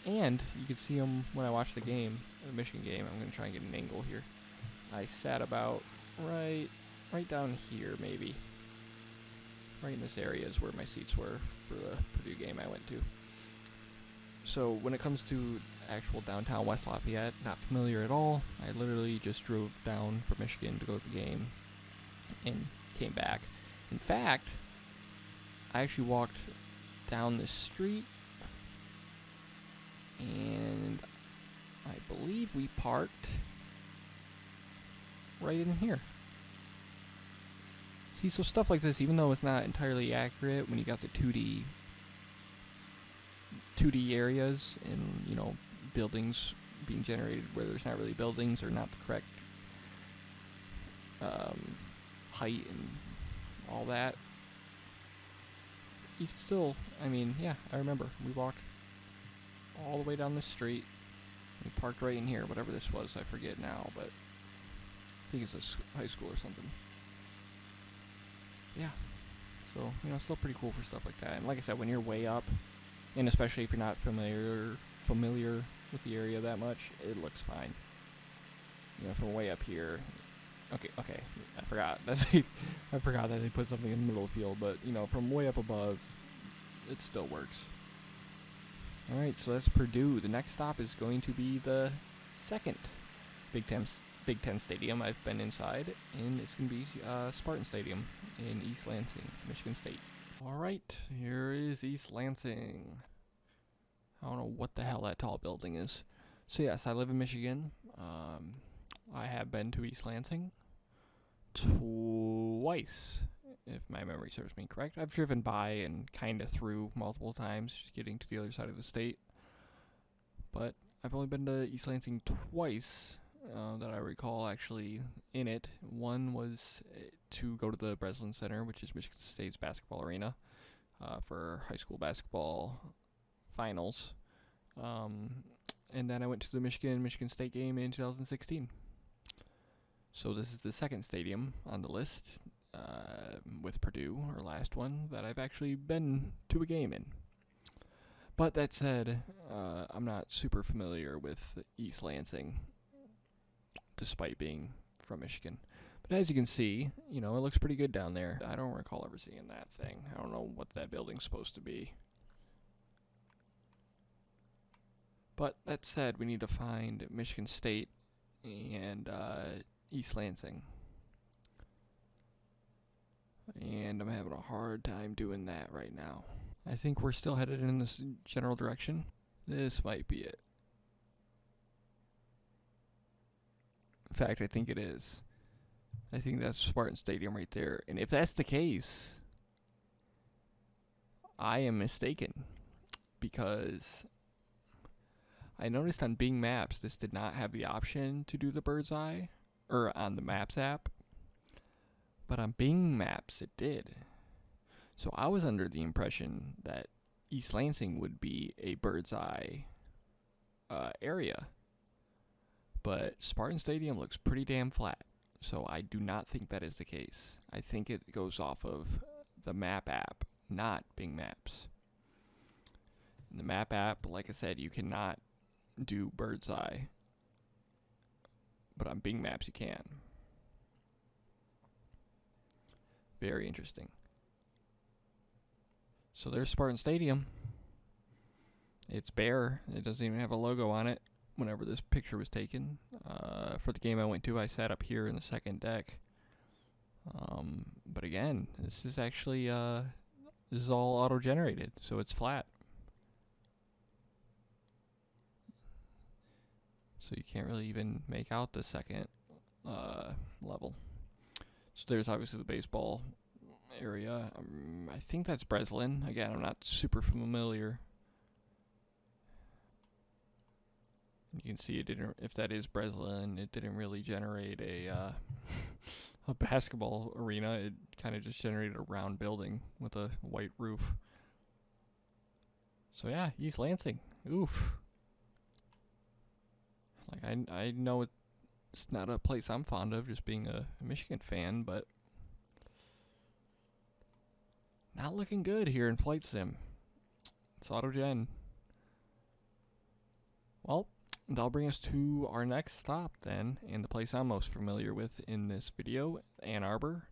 And you could see them when I watched the game, the Michigan game. I'm going to try and get an angle here. I sat about right down here, maybe. Right in this area is where my seats were for the Purdue game I went to. So when it comes to actual downtown West Lafayette, not familiar at all. I literally just drove down from Michigan to go to the game and came back. In fact, I actually walked down this street And I believe we parked right in here. See, so stuff like this, even though it's not entirely accurate, when you got the 2D areas and, you know, buildings being generated where there's not really buildings or not the correct height and all that, you can still, I mean, yeah, I remember we walked all the way down the street. We parked right in here, whatever this was, I forget now, but I think it's a high school or something. Yeah, so, you know, still pretty cool for stuff like that. And like I said, when you're way up, and especially if you're not familiar with the area that much, it looks fine. You know, from way up here, okay, I forgot that they put something in the middle of the field, but, you know, from way up above, it still works. Alright, so that's Purdue. The next stop is going to be the second Big Ten stadium I've been inside, and it's going to be Spartan Stadium in East Lansing, Michigan State. Alright, here is East Lansing. I don't know what the hell that tall building is. So yes, I live in Michigan. I have been to East Lansing twice, if my memory serves me correct. I've driven by and kind of through multiple times, getting to the other side of the state. But I've only been to East Lansing twice that I recall actually in it. One was to go to the Breslin Center, which is Michigan State's basketball arena, for high school basketball finals. And then I went to the Michigan State game in 2016. So this is the second stadium on the list, with Purdue, our last one, that I've actually been to a game in. But that said, I'm not super familiar with East Lansing, despite being from Michigan. But as you can see, you know, it looks pretty good down there. I don't recall ever seeing that thing. I don't know what that building's supposed to be. But that said, we need to find Michigan State and East Lansing. And I'm having a hard time doing that right now. I think we're still headed in this general direction. This might be it. In fact, I think it is. I think that's Spartan Stadium right there. And if that's the case, I am mistaken. Because I noticed on Bing Maps, this did not have the option to do the bird's eye, or on the Maps app. But on Bing Maps, it did. So I was under the impression that East Lansing would be a bird's eye area. But Spartan Stadium looks pretty damn flat. So I do not think that is the case. I think it goes off of the Map app, not Bing Maps. In the Map app, like I said, you cannot do bird's eye. But on Bing Maps, you can. Very interesting. So there's Spartan Stadium. It's bare. It doesn't even have a logo on it whenever this picture was taken. For the game I went to, I sat up here in the second deck. But again, this is actually, this is all auto-generated, so it's flat. So you can't really even make out the second level. So there's obviously the baseball area. I think that's Breslin. Again, I'm not super familiar. You can see it didn't. If that is Breslin, it didn't really generate a a basketball arena. It kind of just generated a round building with a white roof. So yeah, East Lansing. Oof. Like I know it's not a place I'm fond of, just being a Michigan fan, but not looking good here in Flight Sim. It's auto-gen. Well, that'll bring us to our next stop then, and the place I'm most familiar with in this video, Ann Arbor,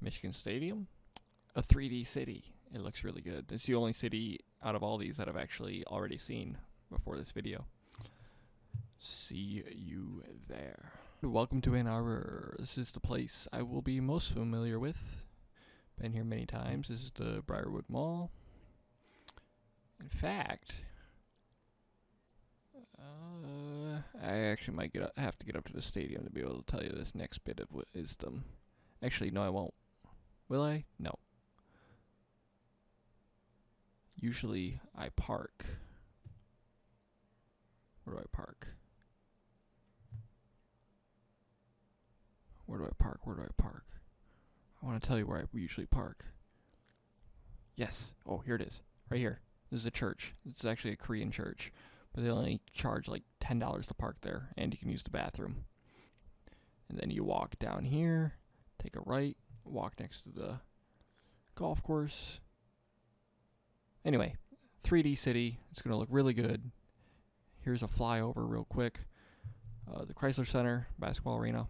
Michigan Stadium, a 3D city. It looks really good. It's the only city out of all these that I've actually already seen before this video. See you there. Welcome to Ann Arbor. This is the place I will be most familiar with. Been here many times. This is the Briarwood Mall. In fact, I actually might have to get up to the stadium to be able to tell you this next bit of wisdom. Actually, no, I won't. Will I? No. Usually, I park. Where do I park? Where do I park? Where do I park? I want to tell you where I usually park. Yes. Oh, here it is. Right here. This is a church. It's actually a Korean church. But they only charge like $10 to park there. And you can use the bathroom. And then you walk down here. Take a right. Walk next to the golf course. Anyway. 3D city. It's going to look really good. Here's a flyover real quick. The Chrysler Center. Basketball arena.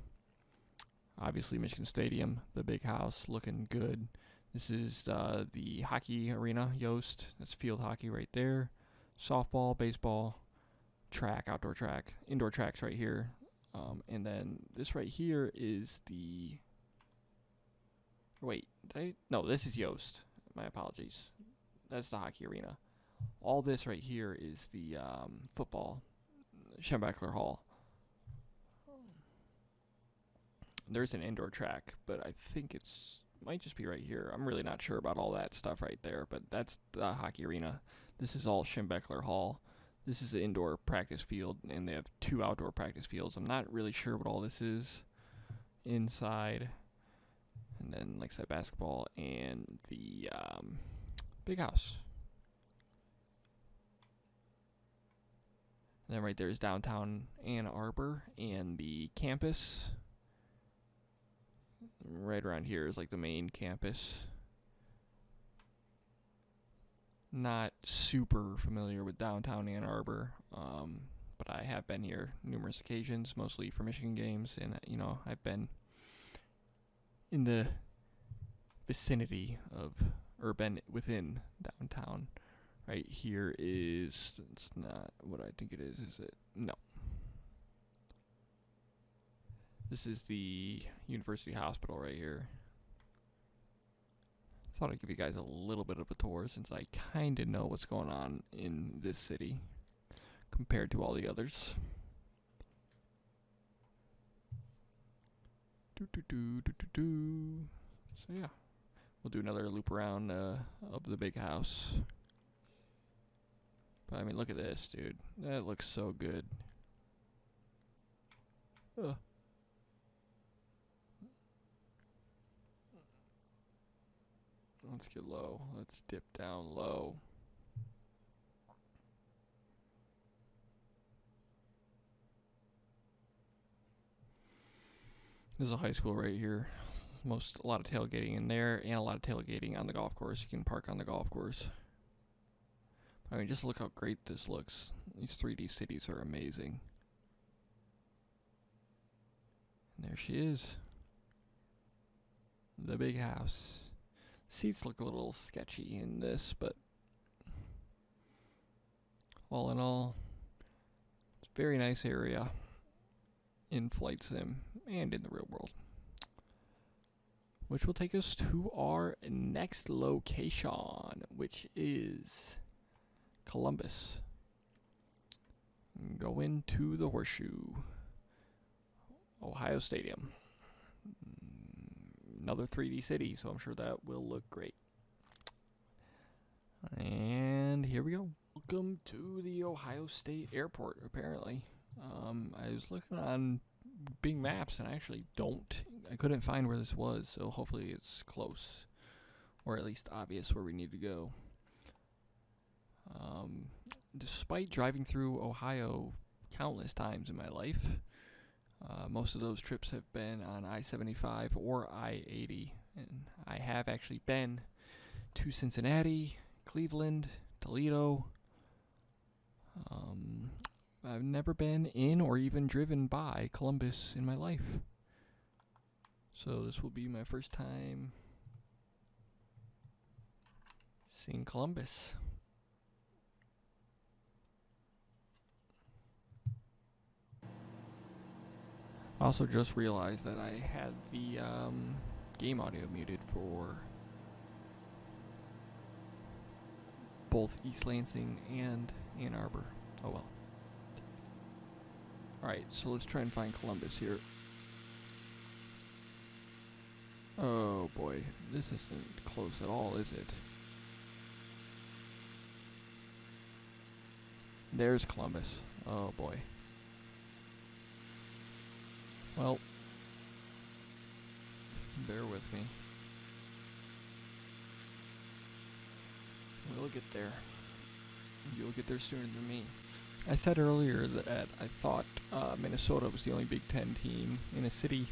Obviously, Michigan Stadium, the big house, looking good. This is the hockey arena, Yost. That's field hockey right there. Softball, baseball, track, outdoor track, indoor tracks right here. And then this right here is the... Wait, no, this is Yost. My apologies. That's the hockey arena. All this right here is the football, Schembechler Hall. There's an indoor track, but I think might just be right here. I'm really not sure about all that stuff right there, but that's the hockey arena. This is all Schembechler Hall. This is the indoor practice field, and they have 2 outdoor practice fields. I'm not really sure what all this is inside. And then, like I said, basketball and the big house. And then right there is downtown Ann Arbor and the campus. Right around here is like the main campus. Not super familiar with downtown Ann Arbor, but I have been here numerous occasions, mostly for Michigan games, and I've been in the vicinity of, or been within downtown. Right here is, it's not what I think it is it? No. This is the University Hospital right here. Thought I'd give you guys a little bit of a tour since I kind of know what's going on in this city compared to all the others. So yeah, we'll do another loop around of the big house. But I mean, look at this, dude. That looks so good. Ugh. Let's get low. Let's dip down low. There's a high school right here. A lot of tailgating in there, and a lot of tailgating on the golf course. You can park on the golf course. I mean, just look how great this looks. These 3D cities are amazing. And there she is. The big house. Seats look a little sketchy in this, but all in all, it's a very nice area in Flight Sim and in the real world. Which will take us to our next location, which is Columbus. Go into the Horseshoe. Ohio Stadium. Another 3D city, so I'm sure that will look great. And here we go. Welcome to the Ohio State Airport, apparently. I was looking on Bing Maps, and I couldn't find where this was, so hopefully it's close, or at least obvious where we need to go. Despite driving through Ohio countless times in my life, most of those trips have been on I-75 or I-80, and I have actually been to Cincinnati, Cleveland, Toledo. I've never been in or even driven by Columbus in my life. So this will be my first time seeing Columbus. I also just realized that I had the game audio muted for both East Lansing and Ann Arbor. Oh well. Alright, so let's try and find Columbus here. Oh boy, this isn't close at all, is it? There's Columbus. Oh boy. Well, bear with me. We'll get there. You'll get there sooner than me. I said earlier that I thought Minnesota was the only Big Ten team in a city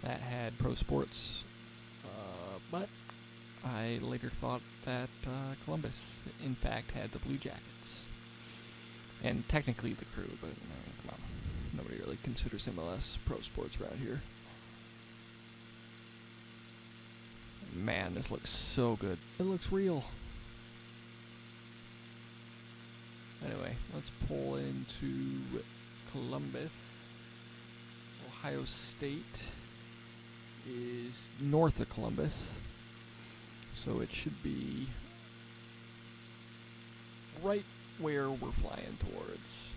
that had pro sports, but I later thought that Columbus, in fact, had the Blue Jackets. And technically the Crew, but come on. Nobody really considers MLS pro sports around here. Man, this looks so good. It looks real. Anyway, let's pull into Columbus. Ohio State is north of Columbus, so it should be right where we're flying towards.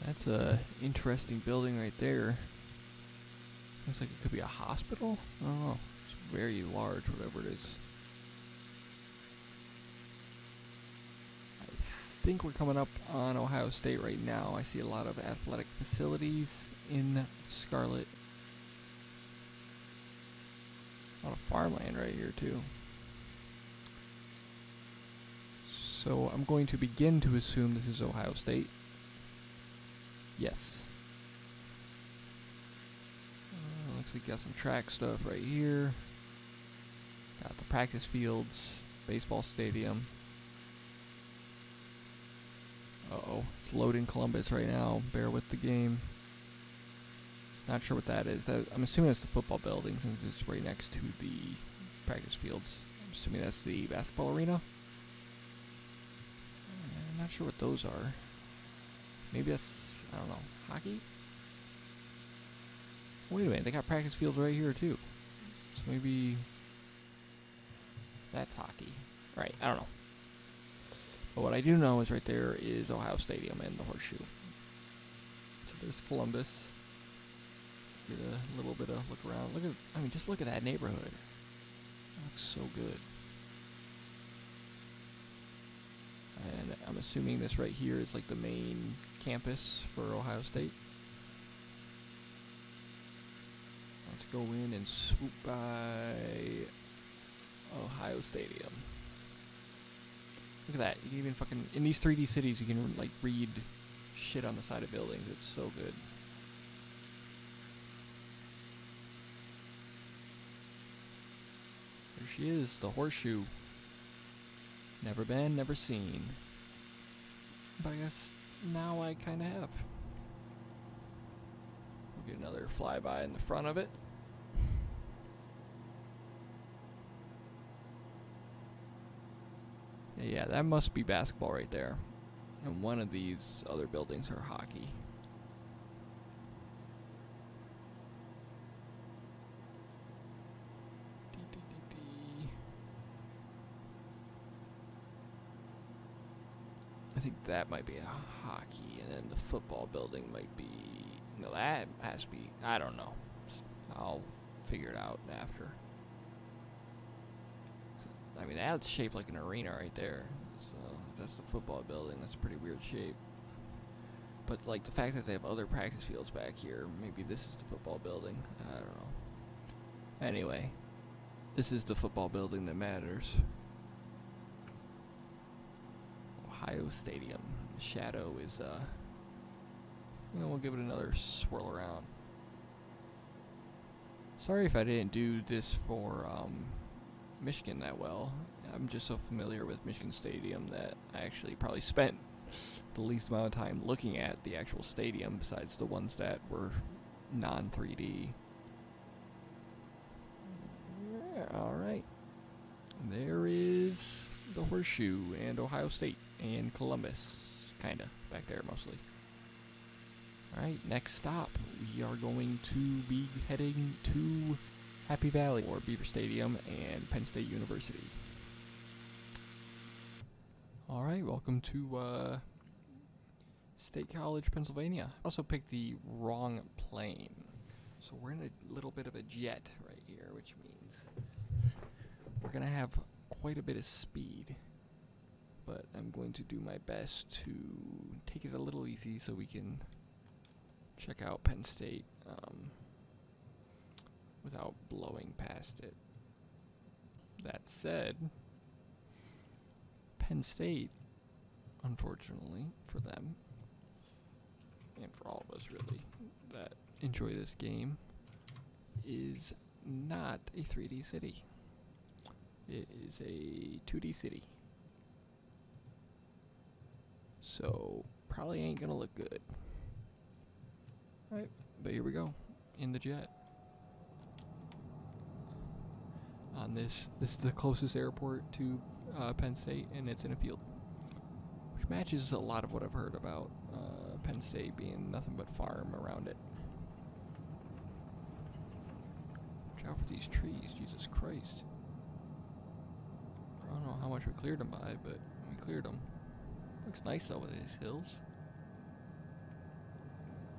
That's a interesting building right there. Looks like it could be a hospital? I don't know. It's very large, whatever it is. I think we're coming up on Ohio State right now. I see a lot of athletic facilities in Scarlet. A lot of farmland right here too. So I'm going to begin to assume this is Ohio State. Yes. Looks like you got some track stuff right here. Got the practice fields, baseball stadium. Uh-oh, it's loading Columbus right now. Bear with the game. Not sure what that is. I'm assuming it's the football building since it's right next to the practice fields. I'm assuming that's the basketball arena. I'm not sure what those are. Maybe that's, I don't know, hockey? Wait a minute, they got practice fields right here too. So maybe that's hockey. Right, I don't know. But what I do know is right there is Ohio Stadium and the Horseshoe. So there's Columbus. Get a little bit of look around. Just look at that neighborhood. It looks so good. And I'm assuming this right here is like the main campus for Ohio State. Let's go in and swoop by Ohio Stadium. Look at that. You can even fucking, in these 3D cities, you can like read shit on the side of buildings. It's so good. There she is, the Horseshoe. Never been, never seen. But I guess now I kind of have. We'll get another flyby in the front of it. Yeah, that must be basketball right there. And one of these other buildings are hockey. I think that might be a hockey, and then the football building might be... No, that has to be... I don't know. I'll figure it out after. I mean, that's shaped like an arena right there. So that's the football building. That's a pretty weird shape. But like the fact that they have other practice fields back here, maybe this is the football building. I don't know. Anyway, this is the football building that matters. Ohio Stadium. The shadow is, we'll give it another swirl around. Sorry if I didn't do this for, Michigan that well. I'm just so familiar with Michigan Stadium that I actually probably spent the least amount of time looking at the actual stadium besides the ones that were non-3D. Yeah, alright. There is the Horseshoe and Ohio State and Columbus. Kinda. Back there mostly. Alright, next stop. We are going to be heading to Happy Valley, or Beaver Stadium, and Penn State University. Alright, welcome to State College, Pennsylvania. I also picked the wrong plane. So we're in a little bit of a jet right here, which means we're going to have quite a bit of speed. But I'm going to do my best to take it a little easy so we can check out Penn State without blowing past it. That said, Penn State, unfortunately for them, and for all of us really that enjoy this game, is not a 3D city. It is a 2D city. So, probably ain't gonna look good. Alright, but here we go, in the jet. On this is the closest airport to Penn State, and it's in a field. Which matches a lot of what I've heard about Penn State being nothing but farm around it. Watch out for these trees, Jesus Christ. I don't know how much we cleared them by, but we cleared them. Looks nice though with these hills.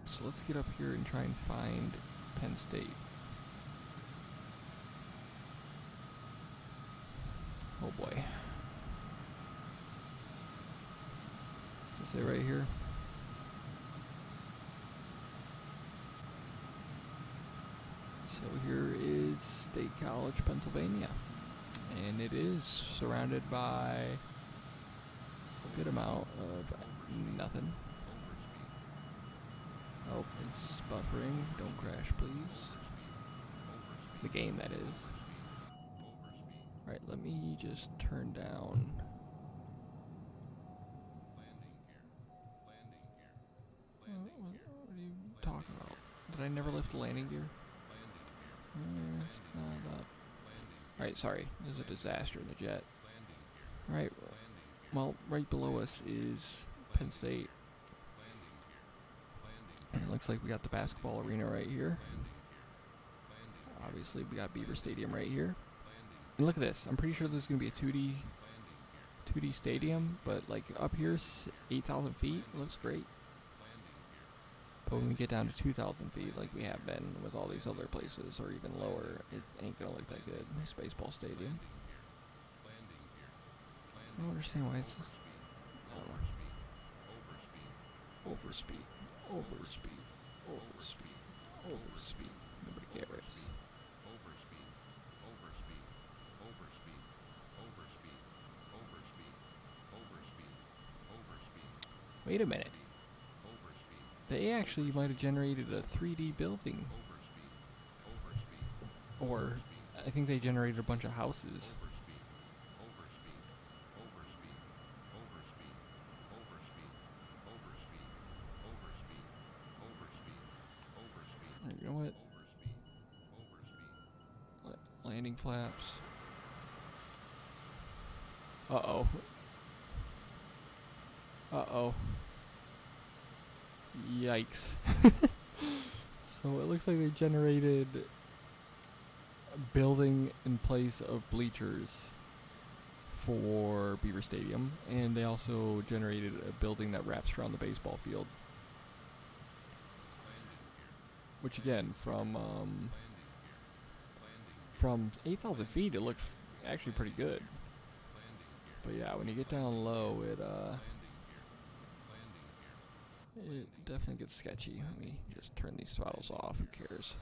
So let's get up here and try and find Penn State. Oh boy. Does it say right here? So here is State College, Pennsylvania. And it is surrounded by a good amount of nothing. Oh, it's buffering. Don't crash, please. The game, that is. Alright, let me just turn down. What are you talking about? Did I never lift the landing gear? It's not up. Alright, sorry. There's a disaster in the jet. Alright, well, right below us is Penn State. And it looks like we got the basketball arena right here. Obviously, we got Beaver Stadium right here. And look at this. I'm pretty sure there's going to be a 2D stadium, but like up here, 8,000 feet, looks great. But when we get down to 2,000 feet, like we have been with all these other places, or even lower, it ain't going to look that good. Nice baseball stadium. I don't understand why it's just... I don't know. Overspeed. Overspeed. Overspeed. Overspeed. Nobody cares. Wait a minute. They actually might have generated a 3D building. Or, I think they generated a bunch of houses. You know what? Landing flaps. Uh-oh. Uh-oh. Yikes. So it looks like they generated a building in place of bleachers for Beaver Stadium, and they also generated a building that wraps around the baseball field. Which again, from 8,000 feet, it looks actually pretty good. But yeah, when you get down low, it definitely gets sketchy. Let me just turn these throttles off. Who cares?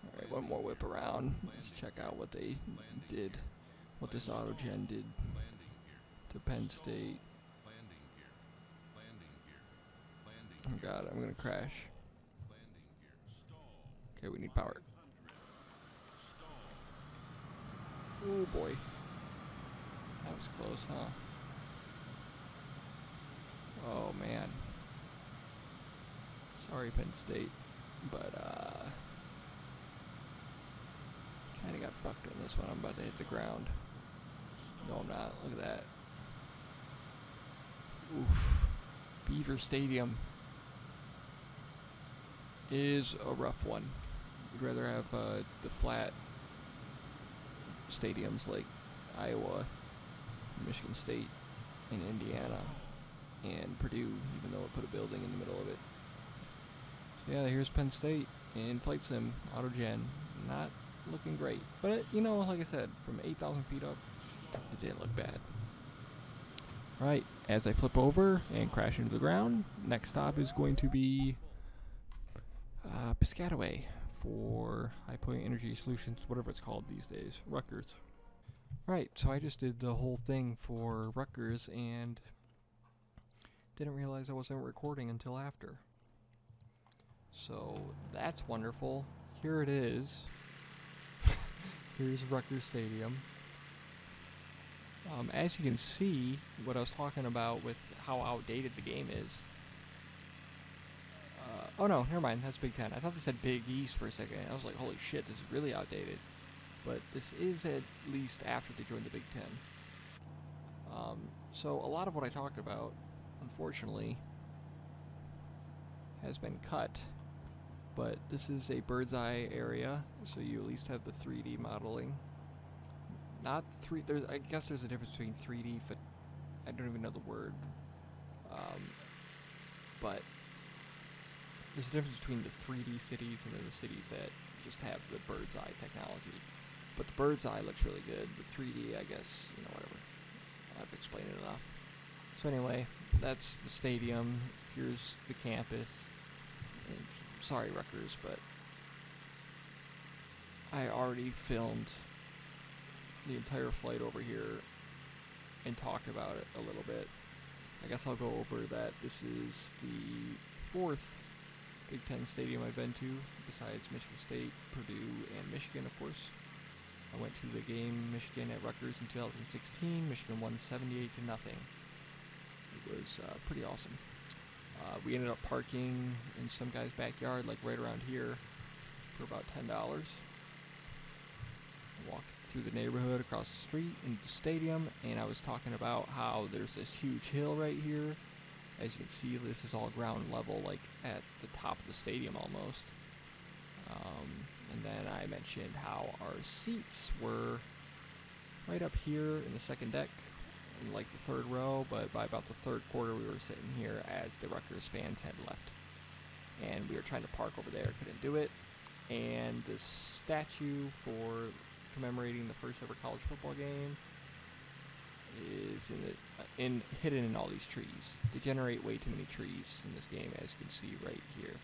All right, one more whip around. Let's check out what they did, what this autogen did to Penn State. Oh god, I'm gonna crash. Okay, we need power. Oh boy. That was close, huh? Oh man. Sorry, Penn State. But, kinda got fucked on this one. I'm about to hit the ground. No, I'm not. Look at that. Oof. Beaver Stadium is a rough one. You'd rather have the flat stadiums like Iowa, Michigan State, and Indiana, and Purdue, even though it put a building in the middle of it. So yeah, here's Penn State in Flight Sim Autogen. Not looking great, but you know, like I said, from 8,000 feet up, it didn't look bad. Right, as I flip over and crash into the ground, next stop is going to be Piscataway for High Point Energy Solutions, whatever it's called these days, Rutgers. Right, so I just did the whole thing for Rutgers and didn't realize I wasn't recording until after. So that's wonderful. Here it is. Here's Rutgers Stadium. As you can see, what I was talking about with how outdated the game is. Oh no, never mind, that's Big Ten. I thought they said Big East for a second. I was like, holy shit, this is really outdated. But this is at least after they joined the Big Ten. So a lot of what I talked about, unfortunately, has been cut. But this is a bird's eye area, so you at least have the 3D modeling. Not three. I guess there's a difference between 3D. I don't even know the word. But there's a difference between the 3D cities and then the cities that just have the bird's eye technology. But the bird's eye looks really good. The 3D, I guess, whatever. I've explained it enough. So anyway, that's the stadium. Here's the campus. And sorry, Rutgers, but I already filmed the entire flight over here and talked about it a little bit. I guess I'll go over that. This is the 4th Big Ten stadium I've been to, besides Michigan State, Purdue, and Michigan, of course. I went to the game Michigan at Rutgers in 2016. Michigan won 78-0. It was pretty awesome. We ended up parking in some guy's backyard, like right around here, for about $10. Walked through the neighborhood, across the street, into the stadium, and I was talking about how there's this huge hill right here. As you can see, this is all ground level, like at the top of the stadium almost. And then I mentioned how our seats were right up here in the second deck, in like the third row, but by about the third quarter we were sitting here as the Rutgers fans had left. And we were trying to park over there, couldn't do it. And the statue for commemorating the first ever college football game is hidden in all these trees. They generate way too many trees in this game, as you can see right here.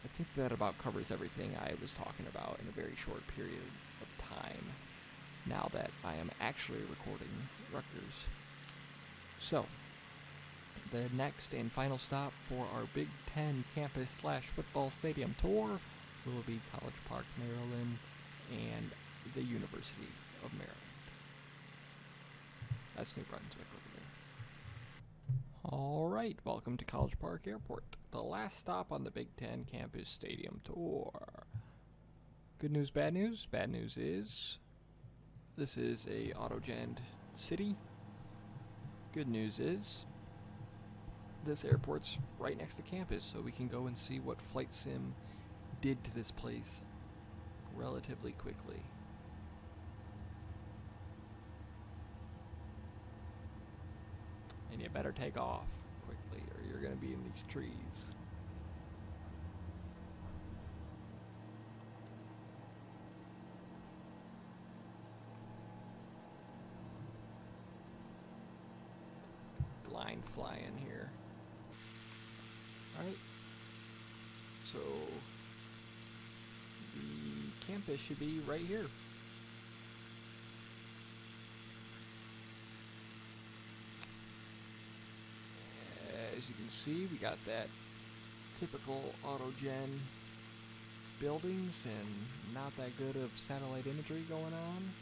I think that about covers everything I was talking about in a very short period of time, now that I am actually recording Rutgers. So, the next and final stop for our Big Ten campus/football stadium tour will be College Park, Maryland, and the University of Maryland. That's New Brunswick over there. Alright, welcome to College Park Airport, the last stop on the Big Ten campus stadium tour. Good news, bad news. Bad news is this is a auto-genned city. Good news is this airport's right next to campus, so we can go and see what Flight Sim did to this place relatively quickly. And you better take off quickly or you're going to be in these trees. Blind flying here. Alright. So the campus should be right here. As you can see, we got that typical auto-gen buildings and not that good of satellite imagery going on.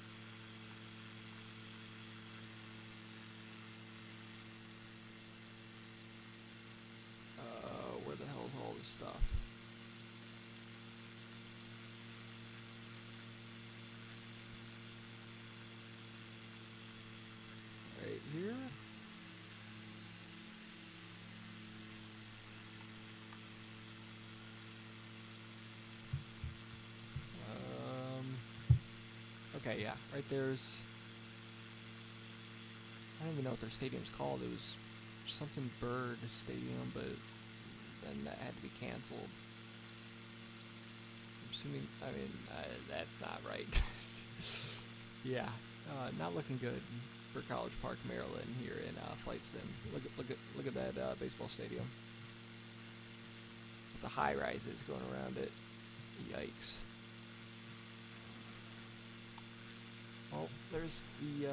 Where the hell is all this stuff? Right here. Okay, yeah, right there's I don't even know what their stadium's called. It was something Bird Stadium, but then that had to be canceled. I'm assuming, that's not right. Yeah, not looking good for College Park, Maryland here in Flight Sim. Look at that baseball stadium. With the high rises going around it. Yikes. Oh, there's the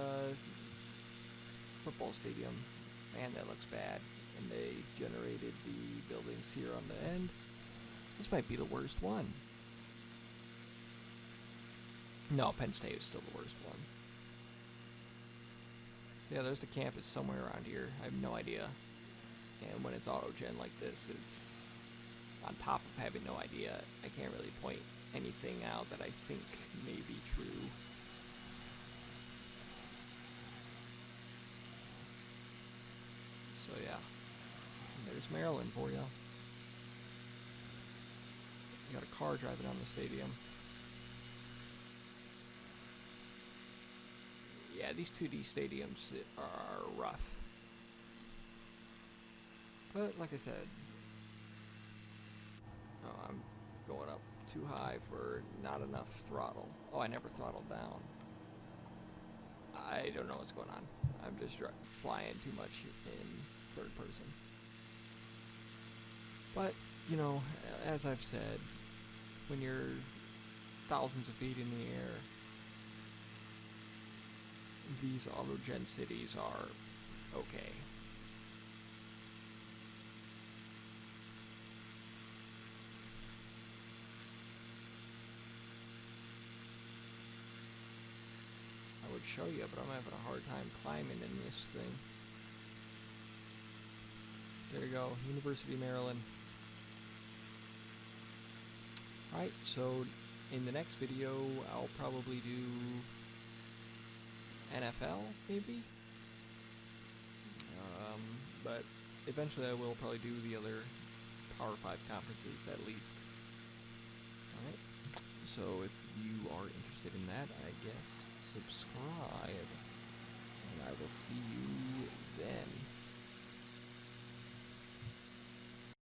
football stadium. Man, that looks bad. And they generated the buildings here on the end. This might be the worst one. No, Penn State is still the worst one. So yeah, there's the campus somewhere around here. I have no idea. And when it's auto-gen like this, it's on top of having no idea. I can't really point anything out that I think may be true. So yeah, there's Maryland for you. You got a car driving on the stadium. Yeah, these 2D stadiums are rough. But like I said, I'm going up too high for not enough throttle. Oh, I never throttled down. I don't know what's going on. I'm just flying too much in third person. But, you know, as I've said, when you're thousands of feet in the air, these auto-gen cities are okay. I would show you, but I'm having a hard time climbing in this thing. There you go, University of Maryland. Alright, so in the next video, I'll probably do NFL, maybe? But eventually I will probably do the other Power 5 conferences at least. Alright, so if you are interested in that, I guess subscribe. And I will see you